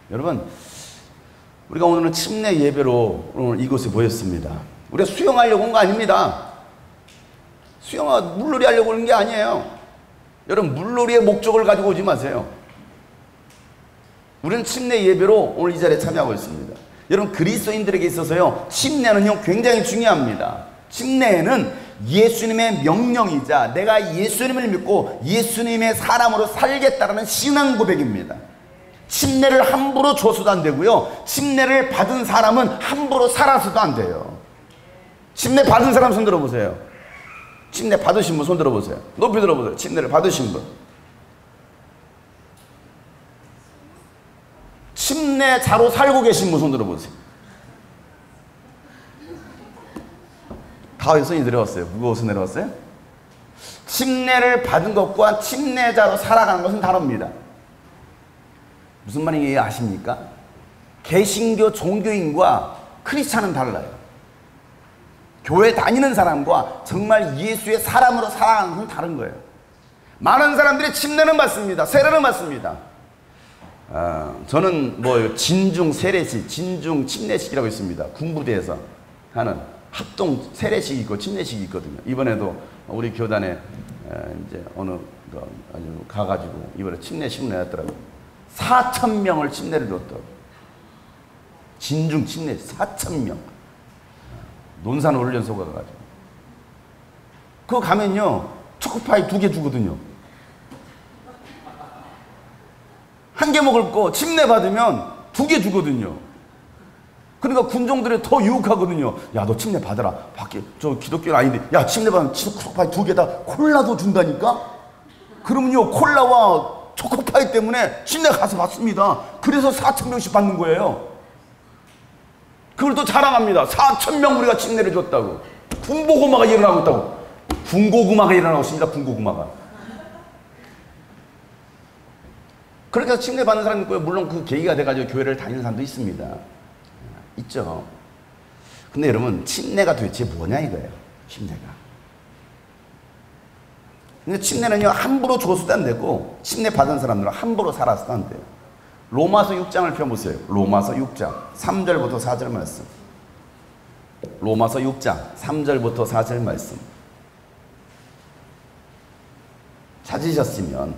여러분, 우리가 오늘은 침례 예배로 오늘 이곳에 모였습니다. 우리가 수영하려고 온 거 아닙니다. 물놀이 하려고 오는 게 아니에요. 여러분, 물놀이의 목적을 가지고 오지 마세요. 우리는 침례 예배로 오늘 이 자리에 참여하고 있습니다. 여러분, 그리스도인들에게 있어서요, 침례는요 굉장히 중요합니다. 침례는 예수님의 명령이자 내가 예수님을 믿고 예수님의 사람으로 살겠다라는 신앙 고백입니다. 침례를 함부로 줘서도 안 되고요, 침례를 받은 사람은 함부로 살아서도 안 돼요. 침례 받은 사람 손 들어보세요. 침례 받으신 분 손 들어보세요. 높이 들어보세요. 침례를 받으신 분. 침례자로 살고 계신 분 손 들어보세요. 다 손이 내려왔어요. 무거워서 내려왔어요? 침례를 받은 것과 침례자로 살아가는 것은 다릅니다. 무슨 말인지 아십니까? 개신교 종교인과 크리스찬은 달라요. 교회 다니는 사람과 정말 예수의 사람으로 살아가는 것은 다른 거예요. 많은 사람들이 침례는 받습니다. 세례는 받습니다. 저는 진중 세례식, 진중 침례식이라고 있습니다. 군부대에서 하는 합동 세례식이 있고 침례식이 있거든요. 이번에도 우리 교단에 이제 어느 아주 가가지고 이번에 침례식을 내놨더라고요. 4,000명을 침례를 줬다고. 진중 침례 4,000명. 논산 훈련소 가가지고. 그거 가면요, 초코파이 2개 주거든요. 한 개 먹을 거 침례 받으면 2개 주거든요. 그러니까 군종들이 더 유혹하거든요. 야, 너 침례 받아라. 밖에 저 기독교는 아닌데, 야, 침례 받으면 초코파이 2개다 콜라도 준다니까. 그러면요, 콜라와 초코파이 때문에 침례 가서 받습니다. 그래서 4,000명씩 받는 거예요. 그걸 또 자랑합니다. 4,000명 우리가 침례를 줬다고. 군고구마가 일어나고 있다고. 군고구마가 일어나고 있습니다. 군고구마가. 그렇게 해서 침례 받는 사람도 있고요. 물론 그 계기가 돼가지고 교회를 다니는 사람도 있습니다. 있죠. 근데 여러분, 침례가 도대체 뭐냐 이거예요. 침례가. 근데 침례는요, 함부로 줘서도 안 되고, 침례 받은 사람들은 함부로 살아서도 안 돼요. 로마서 6장을 펴보세요. 로마서 6장 3절부터 4절 말씀. 로마서 6장 3절부터 4절 말씀. 찾으셨으면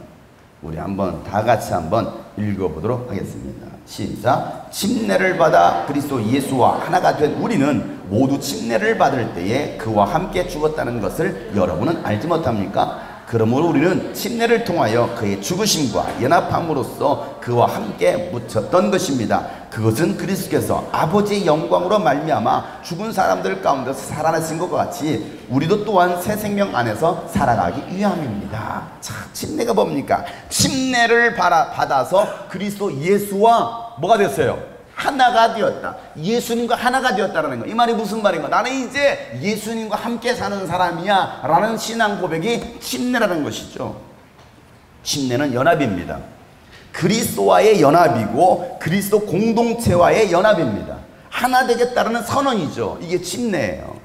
우리 다 같이 한번 읽어보도록 하겠습니다. 시작. 침례를 받아 그리스도 예수와 하나가 된 우리는 모두 침례를 받을 때에 그와 함께 죽었다는 것을 여러분은 알지 못합니까? 그러므로 우리는 침례를 통하여 그의 죽으심과 연합함으로써 그와 함께 묻혔던 것입니다. 그것은 그리스도께서 아버지의 영광으로 말미암아 죽은 사람들 가운데서 살아나신 것과 같이 우리도 또한 새 생명 안에서 살아가기 위함입니다. 자, 침례가 뭡니까? 침례를 받아서 그리스도 예수와 뭐가 됐어요? 하나가 되었다. 예수님과 하나가 되었다라는 거. 이 말이 무슨 말인가? 나는 이제 예수님과 함께 사는 사람이야 라는 신앙 고백이 침례라는 것이죠. 침례는 연합입니다. 그리스도와의 연합이고 그리스도 공동체와의 연합입니다. 하나 되겠다라는 선언이죠. 이게 침례예요.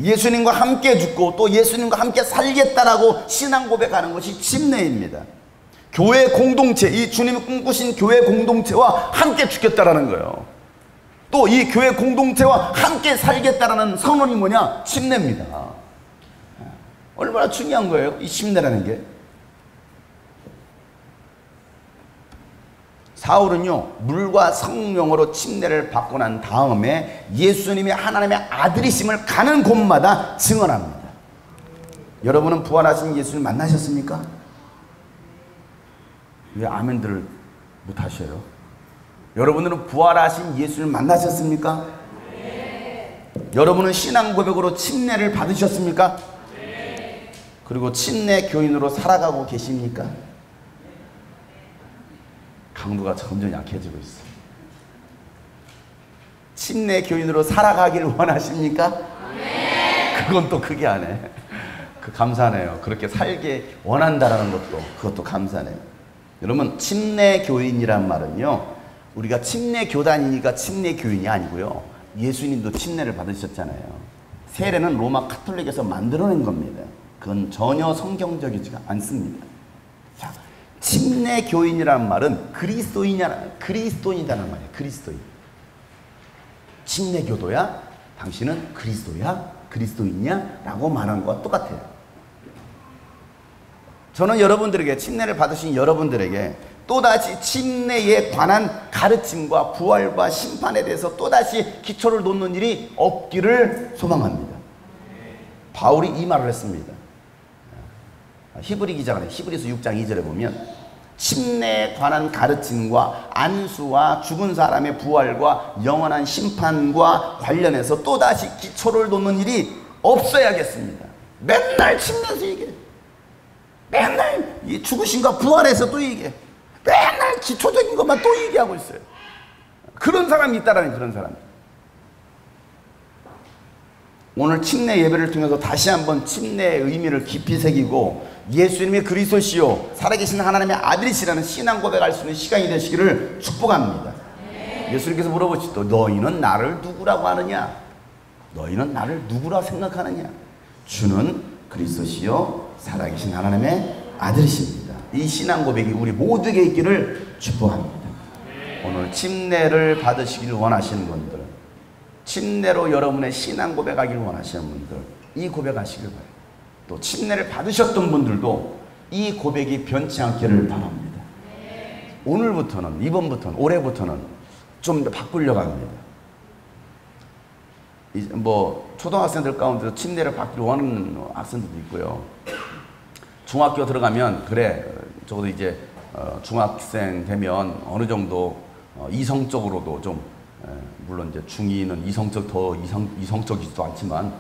예수님과 함께 죽고 또 예수님과 함께 살겠다라고 신앙 고백하는 것이 침례입니다. 교회 공동체, 이 주님이 꿈꾸신 교회 공동체와 함께 죽겠다라는 거예요. 또 이 교회 공동체와 함께 살겠다라는 선언이 뭐냐? 침례입니다. 얼마나 중요한 거예요, 이 침례라는 게. 사울은요, 물과 성령으로 침례를 받고 난 다음에 예수님이 하나님의 아들이심을 가는 곳마다 증언합니다. 여러분은 부활하신 예수를 만나셨습니까? 왜 아멘들을 못하셔요? 여러분들은 부활하신 예수를 만나셨습니까? 네. 여러분은 신앙 고백으로 침례를 받으셨습니까? 네. 그리고 침례 교인으로 살아가고 계십니까? 강도가 점점 약해지고 있어요. 침례 교인으로 살아가기를 원하십니까? 네. 그건 또 그게 안 해. 감사하네요. 그렇게 살게 원한다라는 것도, 그것도 감사하네요. 여러분, 침례 교인이란 말은요, 우리가 침례 교단이니까 침례 교인이 아니고요, 예수님도 침례를 받으셨잖아요. 세례는 로마 카톨릭에서 만들어낸 겁니다. 그건 전혀 성경적이지 않습니다. 자, 침례 교인이라는 말은 그리스도인이라는 말이에요. 그리스도인. 침례 교도야? 당신은 그리스도야? 그리스도인이야? 라고 말하는 것과 똑같아요. 저는 여러분들에게, 침례를 받으신 여러분들에게 또다시 침례에 관한 가르침과 부활과 심판에 대해서 또다시 기초를 놓는 일이 없기를 소망합니다. 바울이 이 말을 했습니다. 히브리 기자가 히브리서 6장 2절에 보면 침례에 관한 가르침과 안수와 죽은 사람의 부활과 영원한 심판과 관련해서 또다시 기초를 놓는 일이 없어야겠습니다. 맨날 침례에서 얘기해. 맨날 이 죽으신과 부활해서 또 얘기해. 맨날 기초적인 것만 또 얘기하고 있어요. 그런 사람이 있다라는, 그런 사람. 오늘 침례 예배를 통해서 다시 한번 침례의 의미를 깊이 새기고 예수님이 그리스도시요 살아계신 하나님의 아들이시라는 신앙 고백할 수 있는 시간이 되시기를 축복합니다. 예수님께서 물어보시죠. 너희는 나를 누구라고 하느냐? 너희는 나를 누구라 생각하느냐? 주는 그리스도시요 살아계신 하나님의 아들이십니다. 이 신앙 고백이 우리 모두에게 있기를 축복합니다. 오늘 침례를 받으시길 원하시는 분들, 침례로 여러분의 신앙 고백하기를 원하시는 분들, 이 고백하시길 바랍니다. 또 침례를 받으셨던 분들도 이 고백이 변치 않기를 바랍니다. 오늘부터는, 이번부터는, 올해부터는 좀 더 바꾸려고 합니다. 뭐 초등학생들 가운데서 침례를 받기를 원하는 학생들도 있고요. 중학교 들어가면 그래, 적어도 이제 중학생 되면 어느 정도 이성적으로도 좀, 물론 이제 중2는 이성적이지도 않지만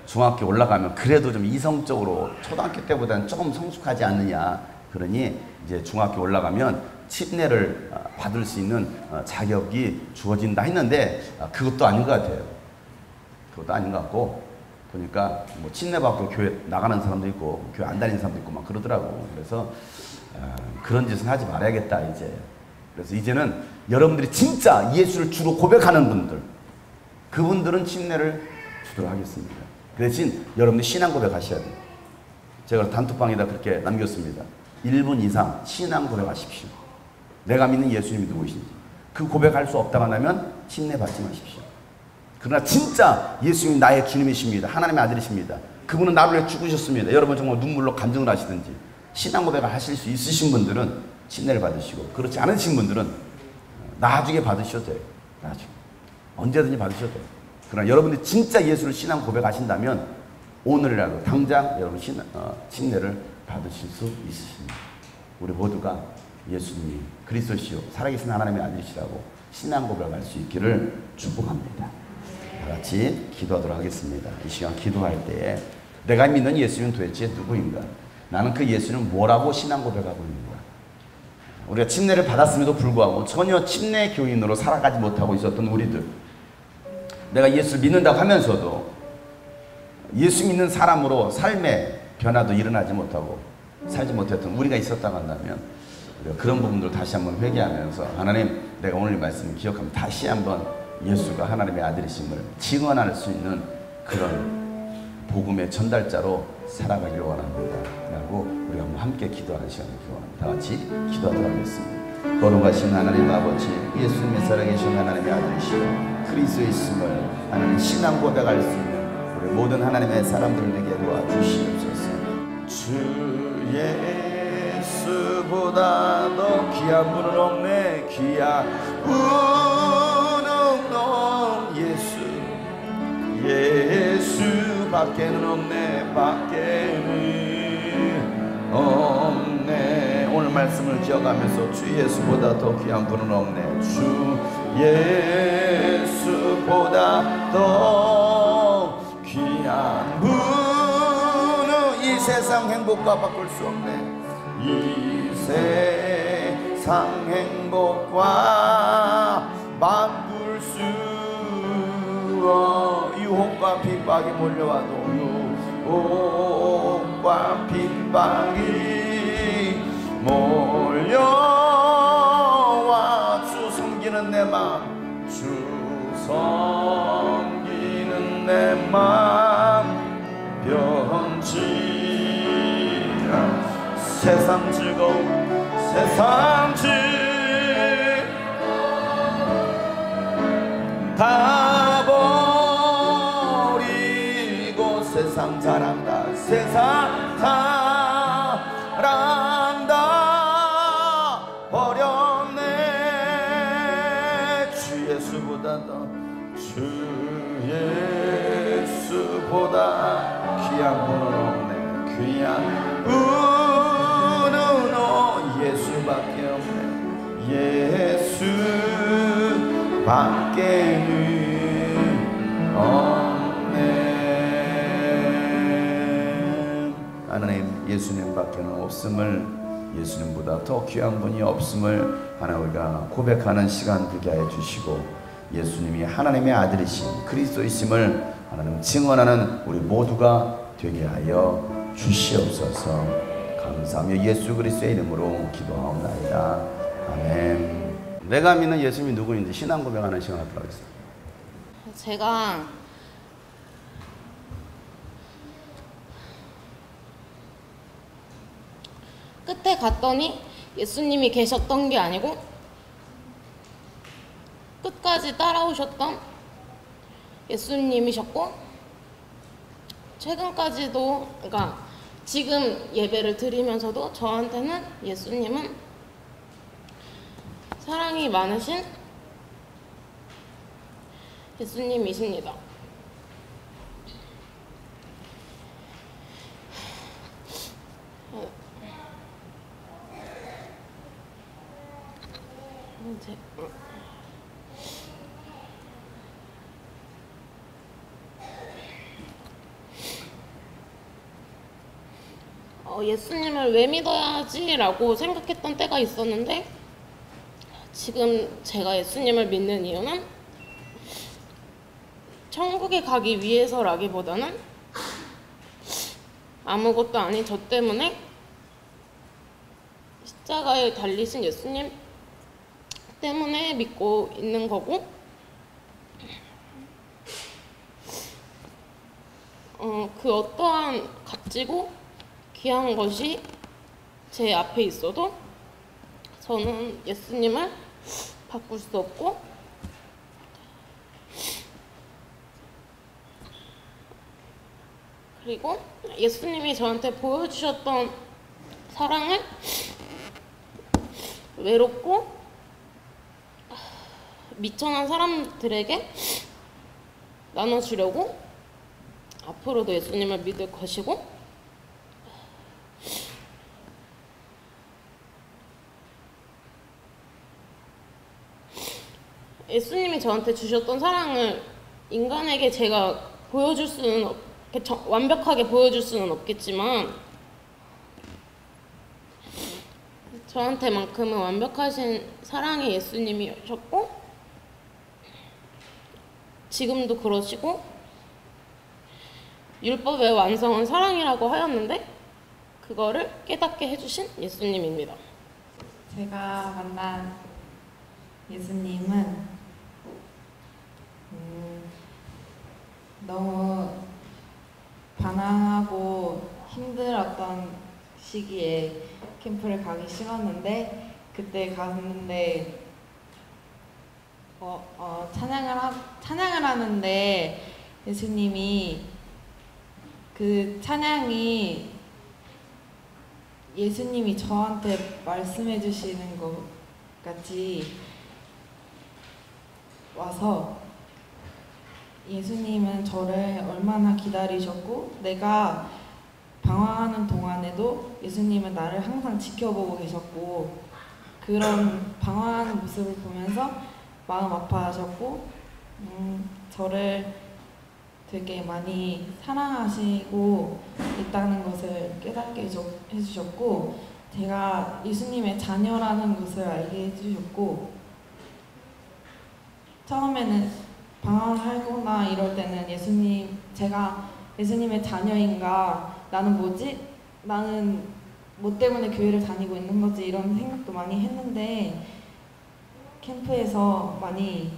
중학교 올라가면 그래도 좀 이성적으로 초등학교 때보다는 조금 성숙하지 않느냐. 그러니 이제 중학교 올라가면 침례를 받을 수 있는 자격이 주어진다 했는데 그것도 아닌 것 같아요. 그것도 아닌 것 같고, 보니까 뭐 침례 받고 교회 나가는 사람도 있고 교회 안 다니는 사람도 있고 막 그러더라고. 그래서 그런 짓은 하지 말아야겠다 이제. 그래서 이제는 여러분들이 진짜 예수를 주로 고백하는 분들, 그분들은 침례를 주도록 하겠습니다. 그 대신 여러분들이 신앙 고백하셔야 돼요. 제가 단톡방에다 그렇게 남겼습니다. 1분 이상 신앙 고백하십시오. 내가 믿는 예수님이 누구신지. 그 고백할 수 없다고 하면 침례 받지 마십시오. 그러나 진짜 예수님이 나의 주님이십니다. 하나님의 아들이십니다. 그분은 나를 위해 죽으셨습니다. 여러분 정말 눈물로 간증을 하시든지 신앙 고백을 하실 수 있으신 분들은 침례를 받으시고, 그렇지 않으신 분들은 나중에 받으셔도 돼요. 나중에. 언제든지 받으셔도 돼요. 그러나 여러분들이 진짜 예수를 신앙 고백하신다면 오늘이라도 당장 여러분 침례를 받으실 수 있으십니다. 우리 모두가 예수님이 그리스도시요 살아계신 하나님의 아들이시라고 신앙 고백할 수 있기를 축복합니다. 다 같이 기도하도록 하겠습니다. 이 시간 기도할 때에 내가 믿는 예수님은 도대체 누구인가? 나는 그 예수님은 뭐라고 신앙 고백하고 있는가? 우리가 침례를 받았음에도 불구하고 전혀 침례 교인으로 살아가지 못하고 있었던 우리들, 내가 예수를 믿는다고 하면서도 예수 믿는 사람으로 삶의 변화도 일어나지 못하고 살지 못했던 우리가 있었다고 한다면 우리가 그런 부분들을 다시 한번 회개하면서, 하나님, 내가 오늘 이 말씀을 기억하면 다시 한번 예수가 하나님의 아들이심을 증언할 수 있는 그런 복음의 전달자로 살아가기를 원합니다. 라고 우리가 함께 기도하는 시간을 기원합니다. 다 같이 기도하도록 하겠습니다. 거룩하신 하나님 아버지, 예수님의 살아계신 하나님의 아들이시여 그리스도의 있음을 하나님 신앙 고백할 수 있는 우리 모든 하나님의 사람들에게 도와주시옵소서. 주 예수보다 더 귀한 분은 없네. 귀한 분은 없 예수 밖에는 없네. 밖에는 없네. 오늘 말씀을 기억하면서 주 예수보다 더 귀한 분은 없네. 주 예수보다 더 귀한 분은 이 세상 행복과 바꿀 수 없네. 이 세상 행복과 바꿀 수 유혹과 핍박이 몰려와도 유혹과 핍박이 몰려와 주 섬기는 내 맘, 주 섬기는 내 맘 변치라. 세상 즐거움 세상 다 버리고 세상 자랑다. 세상 자랑다 버렸네. 주 예수보다 더 주 예수보다 귀한 분은 없네. 귀한 분은 예수밖에 없네. 예수밖에는 없네. 하나님, 예수님밖에는 없음을, 예수님보다 더 귀한 분이 없음을 하나님과 고백하는 시간 되게 하여 주시고, 예수님이 하나님의 아들이신 그리스도이심을 하나님 증언하는 우리 모두가 되게 하여 주시옵소서. 감사하며 예수 그리스도의 이름으로 기도하옵나이다. 아멘. 내가 믿는 예수님이 누구인지 신앙 고백하는 시간 갖도록 하겠습니다. 제가 끝에 갔더니 예수님이 계셨던 게 아니고 끝까지 따라오셨던 예수님이셨고, 최근까지도, 그러니까 지금 예배를 드리면서도 저한테는 예수님은 사랑이 많으신 예수님이십니다. 예수님을 왜 믿어야지 라고 생각했던 때가 있었는데, 지금 제가 예수님을 믿는 이유는 천국에 가기 위해서라기보다는 아무것도 아닌 저 때문에 십자가에 달리신 예수님 때문에 믿고 있는 거고, 그 어떠한 값지고 귀한 것이 제 앞에 있어도 저는 예수님을 바꿀 수 없고, 그리고 예수님이 저한테 보여주셨던 사랑을 외롭고 미천한 사람들에게 나눠주려고 앞으로도 예수님을 믿을 것이고, 예수님이 저한테 주셨던 사랑을 인간에게 제가 보여줄 수는 완벽하게 보여줄 수는 없겠지만, 저한테만큼은 완벽하신 사랑의 예수님이셨고, 지금도 그러시고, 율법의 완성은 사랑이라고 하였는데 그거를 깨닫게 해주신 예수님입니다. 제가 만난 예수님은 너무 방황하고 힘들었던 시기에 캠프를 가기 싫었는데, 그때 갔는데 찬양을 하는데 예수님이 그 찬양이 예수님이 저한테 말씀해 주시는 것 같이 와서 예수님은 저를 얼마나 기다리셨고 내가 방황하는 동안에도 예수님은 나를 항상 지켜보고 계셨고 그런 방황하는 모습을 보면서 마음 아파하셨고 저를 되게 많이 사랑하시고 있다는 것을 깨닫게 해주셨고 제가 예수님의 자녀라는 것을 알게 해주셨고 처음에는 방황하거나 이럴 때는 제가 예수님의 자녀인가 나는 뭐지? 나는 뭐 때문에 교회를 다니고 있는 거지? 이런 생각도 많이 했는데 캠프에서 많이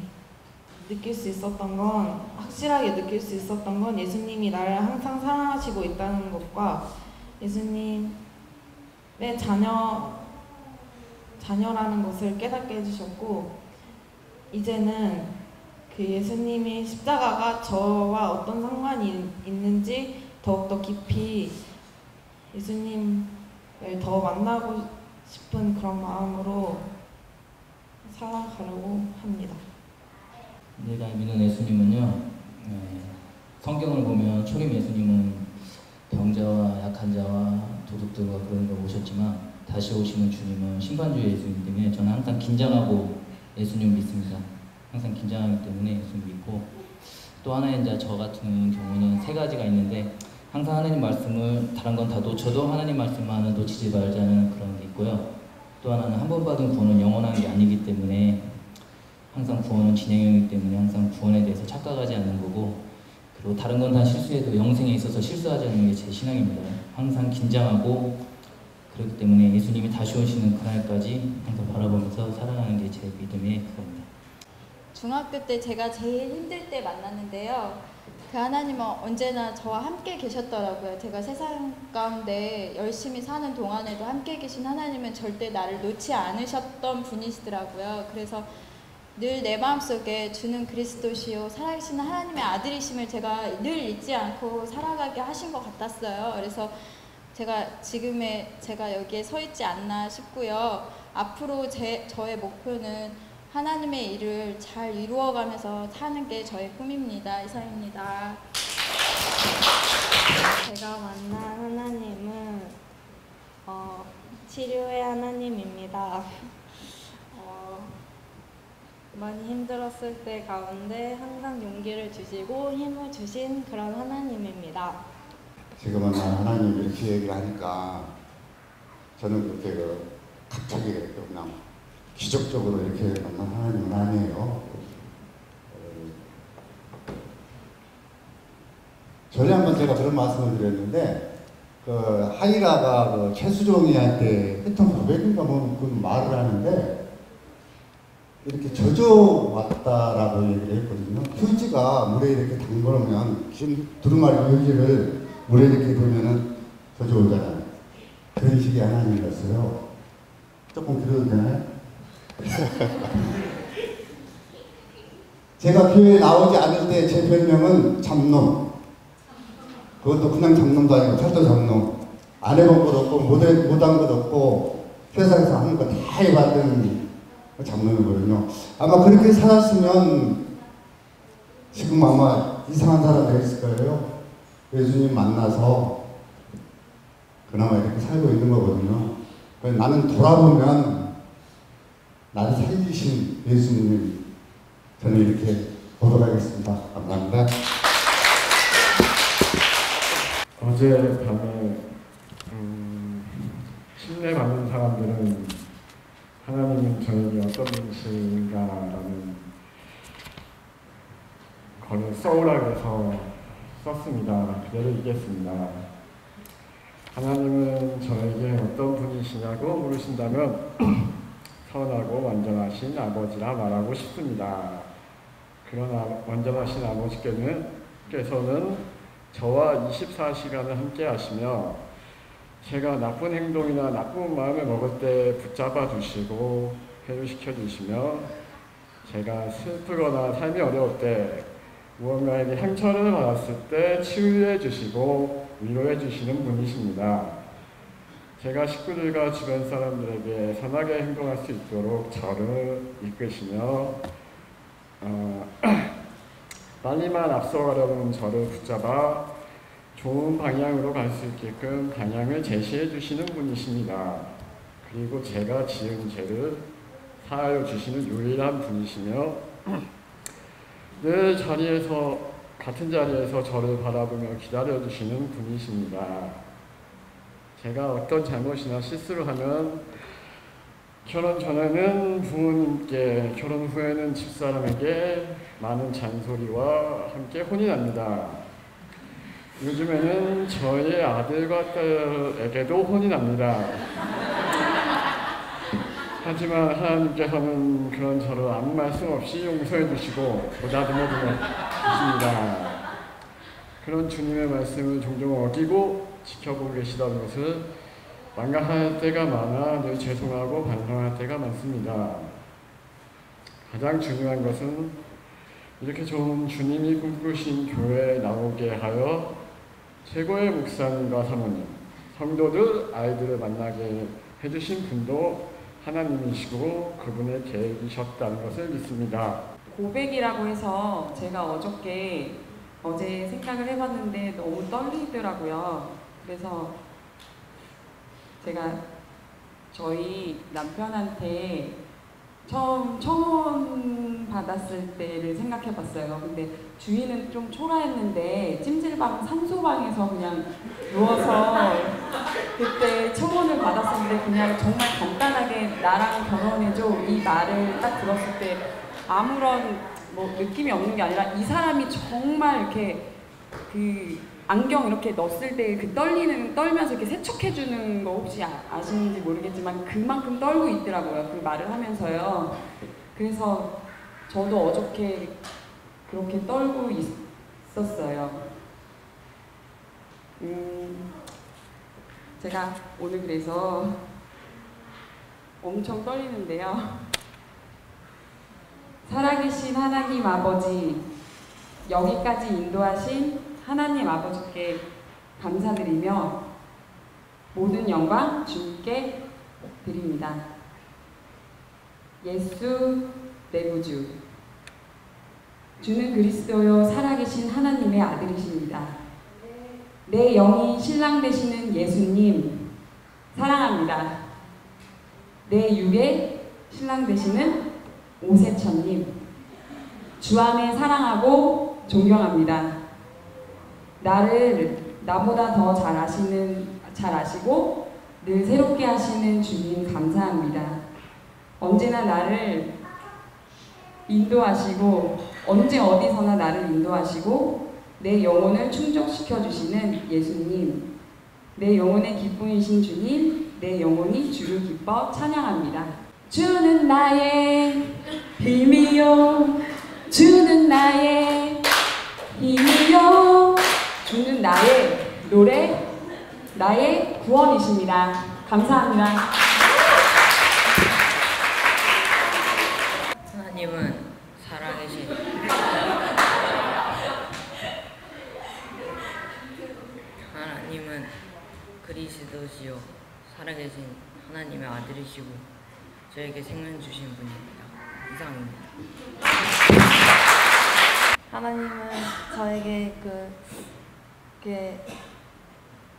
느낄 수 있었던 건 확실하게 느낄 수 있었던 건 예수님이 나를 항상 사랑하시고 있다는 것과 예수님의 자녀라는 것을 깨닫게 해주셨고 이제는 그 예수님의 십자가가 저와 어떤 상관이 있는지 더욱더 깊이 예수님을 더 만나고 싶은 그런 마음으로 살아가려고 합니다. 내가 믿는 예수님은요, 성경을 보면 초림 예수님은 병자와 약한 자와 도둑들과 그런 걸 오셨지만 다시 오시는 주님은 심판주의 예수님 때문에 저는 항상 긴장하고 예수님 믿습니다. 항상 긴장하기 때문에 예수님 믿고 또 하나 이제 저 같은 경우는 세 가지가 있는데 항상 하나님 말씀을 다른 건 다 놓쳐도 하나님 말씀만은 놓치지 말자는 그런 게 있고요. 또 하나는 한 번 받은 구원은 영원한 게 아니기 때문에 항상 구원은 진행형이기 때문에 항상 구원에 대해서 착각하지 않는 거고 그리고 다른 건 다 실수해도 영생에 있어서 실수하지 않는 게 제 신앙입니다. 항상 긴장하고 그렇기 때문에 예수님이 다시 오시는 그날까지 항상 바라보면서 살아가는 게 제 믿음의 그겁니다. 중학교 때 제가 제일 힘들 때 만났는데요. 그 하나님은 언제나 저와 함께 계셨더라고요. 제가 세상 가운데 열심히 사는 동안에도 함께 계신 하나님은 절대 나를 놓지 않으셨던 분이시더라고요. 그래서 늘 내 마음속에 주는 그리스도시요 살아계신 하나님의 아들이심을 제가 늘 잊지 않고 살아가게 하신 것 같았어요. 그래서 제가 여기에 서 있지 않나 싶고요. 앞으로 저의 목표는 하나님의 일을 잘 이루어가면서 사는 게 저의 꿈입니다. 이상입니다. 제가 만난 하나님은 치료의 하나님입니다. 많이 힘들었을 때 가운데 항상 용기를 주시고 힘을 주신 그런 하나님입니다. 제가 만난 하나님 이렇게 얘기를 하니까 저는 그렇게 갑자기 그냥 기적적으로 이렇게 만난 하나님은 아니에요. 전에 한번 제가 그런 말씀을 드렸는데 하이라가 최수종이한테 했던 고백인가 그 말을 하는데 이렇게 젖어왔다라고 얘기를 했거든요. 휴지가 물에 이렇게 담궈놓으면 두루마리 휴지를 물에 이렇게 보면은 젖어오잖아요. 그런 식의 하나님이었어요. 조금 그려도 되나요? 제가 교회에 나오지 않을 때 제 별명은 잡놈. 그것도 그냥 잡놈도 아니고 철도 잡놈. 안 해본 것 없고 못한 것 없고 회사에서 하는 거 다 해봤던 잡놈이거든요. 아마 그렇게 살았으면 지금 아마 이상한 사람 됐을 거예요. 예수님 만나서 그나마 이렇게 살고 있는 거거든요. 나는 돌아보면 나를 살리신 예수님 저는 이렇게 보도하겠습니다. 감사합니다. 어젯밤에 신뢰받는 사람들은 하나님은 저에게 어떤 분이신가라는 거를 소울학에서 썼습니다. 그대로 읽겠습니다. 하나님은 저에게 어떤 분이시냐고 물으신다면 선하고 완전하신 아버지라 말하고 싶습니다. 그러나 완전하신 아버지께서는 저와 24시간을 함께 하시며 제가 나쁜 행동이나 나쁜 마음을 먹을 때 붙잡아 주시고 회유시켜 주시며 제가 슬프거나 삶이 어려울 때 무언가에게 상처를 받았을 때 치유해 주시고 위로해 주시는 분이십니다. 제가 식구들과 주변 사람들에게 선하게 행동할 수 있도록 저를 이끄시며 빨리만 앞서가려는 저를 붙잡아 좋은 방향으로 갈 수 있게끔 방향을 제시해 주시는 분이십니다. 그리고 제가 지은 죄를 사하여 주시는 유일한 분이시며 늘 같은 자리에서 저를 바라보며 기다려 주시는 분이십니다. 제가 어떤 잘못이나 실수를 하면 결혼 전에는 부모님께, 결혼 후에는 집사람에게 많은 잔소리와 함께 혼이 납니다. 요즘에는 저의 아들과 딸에게도 혼이 납니다. 하지만 하나님께서는 그런 저를 아무 말씀 없이 용서해 주시고 보다듬어 주십니다. 그런 주님의 말씀을 종종 어기고 지켜보고 계시다는 것을 망각할 때가 많아 늘 죄송하고 반성할 때가 많습니다. 가장 중요한 것은 이렇게 좋은 주님이 꿈꾸신 교회에 나오게 하여 최고의 목사님과 사모님, 성도들, 아이들을 만나게 해주신 분도 하나님이시고 그분의 계획이셨다는 것을 믿습니다. 고백이라고 해서 제가 어제 생각을 해봤는데 너무 떨리더라고요. 그래서 제가 저희 남편한테 처음 청혼 받았을 때를 생각해봤어요. 근데 주인은 좀 초라했는데 찜질방 산소방에서 그냥 누워서 그때 청혼을 받았었는데 그냥 정말 간단하게 나랑 결혼해줘 이 말을 딱 들었을 때 아무런 느낌이 없는 게 아니라 이 사람이 정말 이렇게 그 안경 이렇게 넣었을 때 그 떨면서 이렇게 세척해주는 거 혹시 아시는지 모르겠지만 그만큼 떨고 있더라고요. 그 말을 하면서요. 그래서 저도 어저께 그렇게 떨고 있었어요. 제가 오늘 그래서 엄청 떨리는데요. 살아계신 하나님 아버지, 여기까지 인도하신 하나님 아버지께 감사드리며 모든 영광 주님께 드립니다. 예수 내 구주, 주는 그리스도요 살아계신 하나님의 아들이십니다. 내 영이 신랑 되시는 예수님 사랑합니다. 내 육의 신랑 되시는 오세천님 주 안에 사랑하고 존경합니다. 나를 나보다 더 잘 아시고 늘 새롭게 하시는 주님 감사합니다. 언제나 나를 인도하시고 언제 어디서나 나를 인도하시고 내 영혼을 충족시켜 주시는 예수님, 내 영혼의 기쁨이신 주님, 내 영혼이 주를 기뻐 찬양합니다. 주는 나의 힘이요, 주는 나의 힘이요, 주는 나의 노래, 나의 구원이십니다. 감사합니다. 하나님은 살아계신 하나님은 그리스도시요 살아계신 하나님의 아들이시고 저에게 생명 주신 분입니다. 이상입니다. 하나님은 저에게 이렇게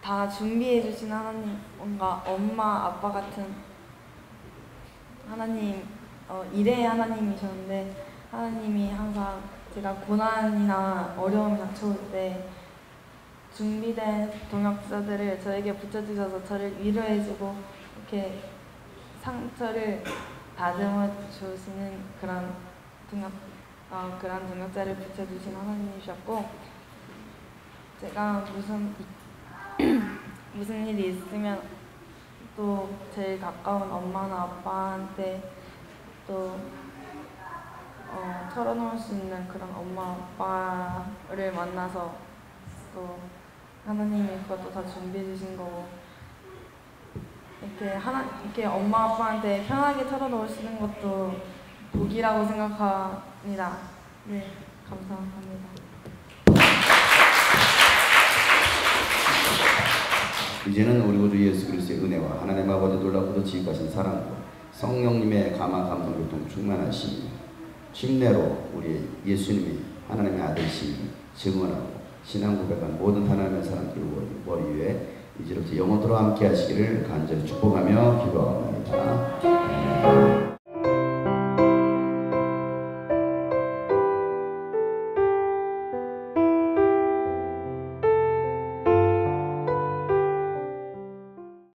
다 준비해 주신 하나님, 뭔가 엄마 아빠 같은 하나님, 일의 하나님이셨는데 하나님이 항상 제가 고난이나 어려움이 닥쳐올 때 준비된 동역자들을 저에게 붙여주셔서 저를 위로해주고 이렇게 상처를 다듬어 주시는 그런 동역자를 붙여주신 하나님이셨고, 제가 무슨 일이 있으면 또 제일 가까운 엄마나 아빠한테 또 털어놓을 수 있는 그런 엄마 아빠를 만나서 또 하나님이 그것도 다 준비해 주신 거고, 이렇게 엄마 아빠한테 편하게 털어놓을 수 있는 것도 복이라고 생각합니다. 네, 감사합니다. 이제는 우리 구주 예수 그리스도의 은혜와 하나님 아버지 놀랍고도 지극하신 사랑과 성령님의 감화 감동 교통 충만하시니 침례로 우리 예수님이 하나님의 아들이심을 증언하고 신앙 고백한 모든 하나님의 사람들 머리 위에 이제부터 영원토록 함께 하시기를 간절히 축복하며 기도합니다.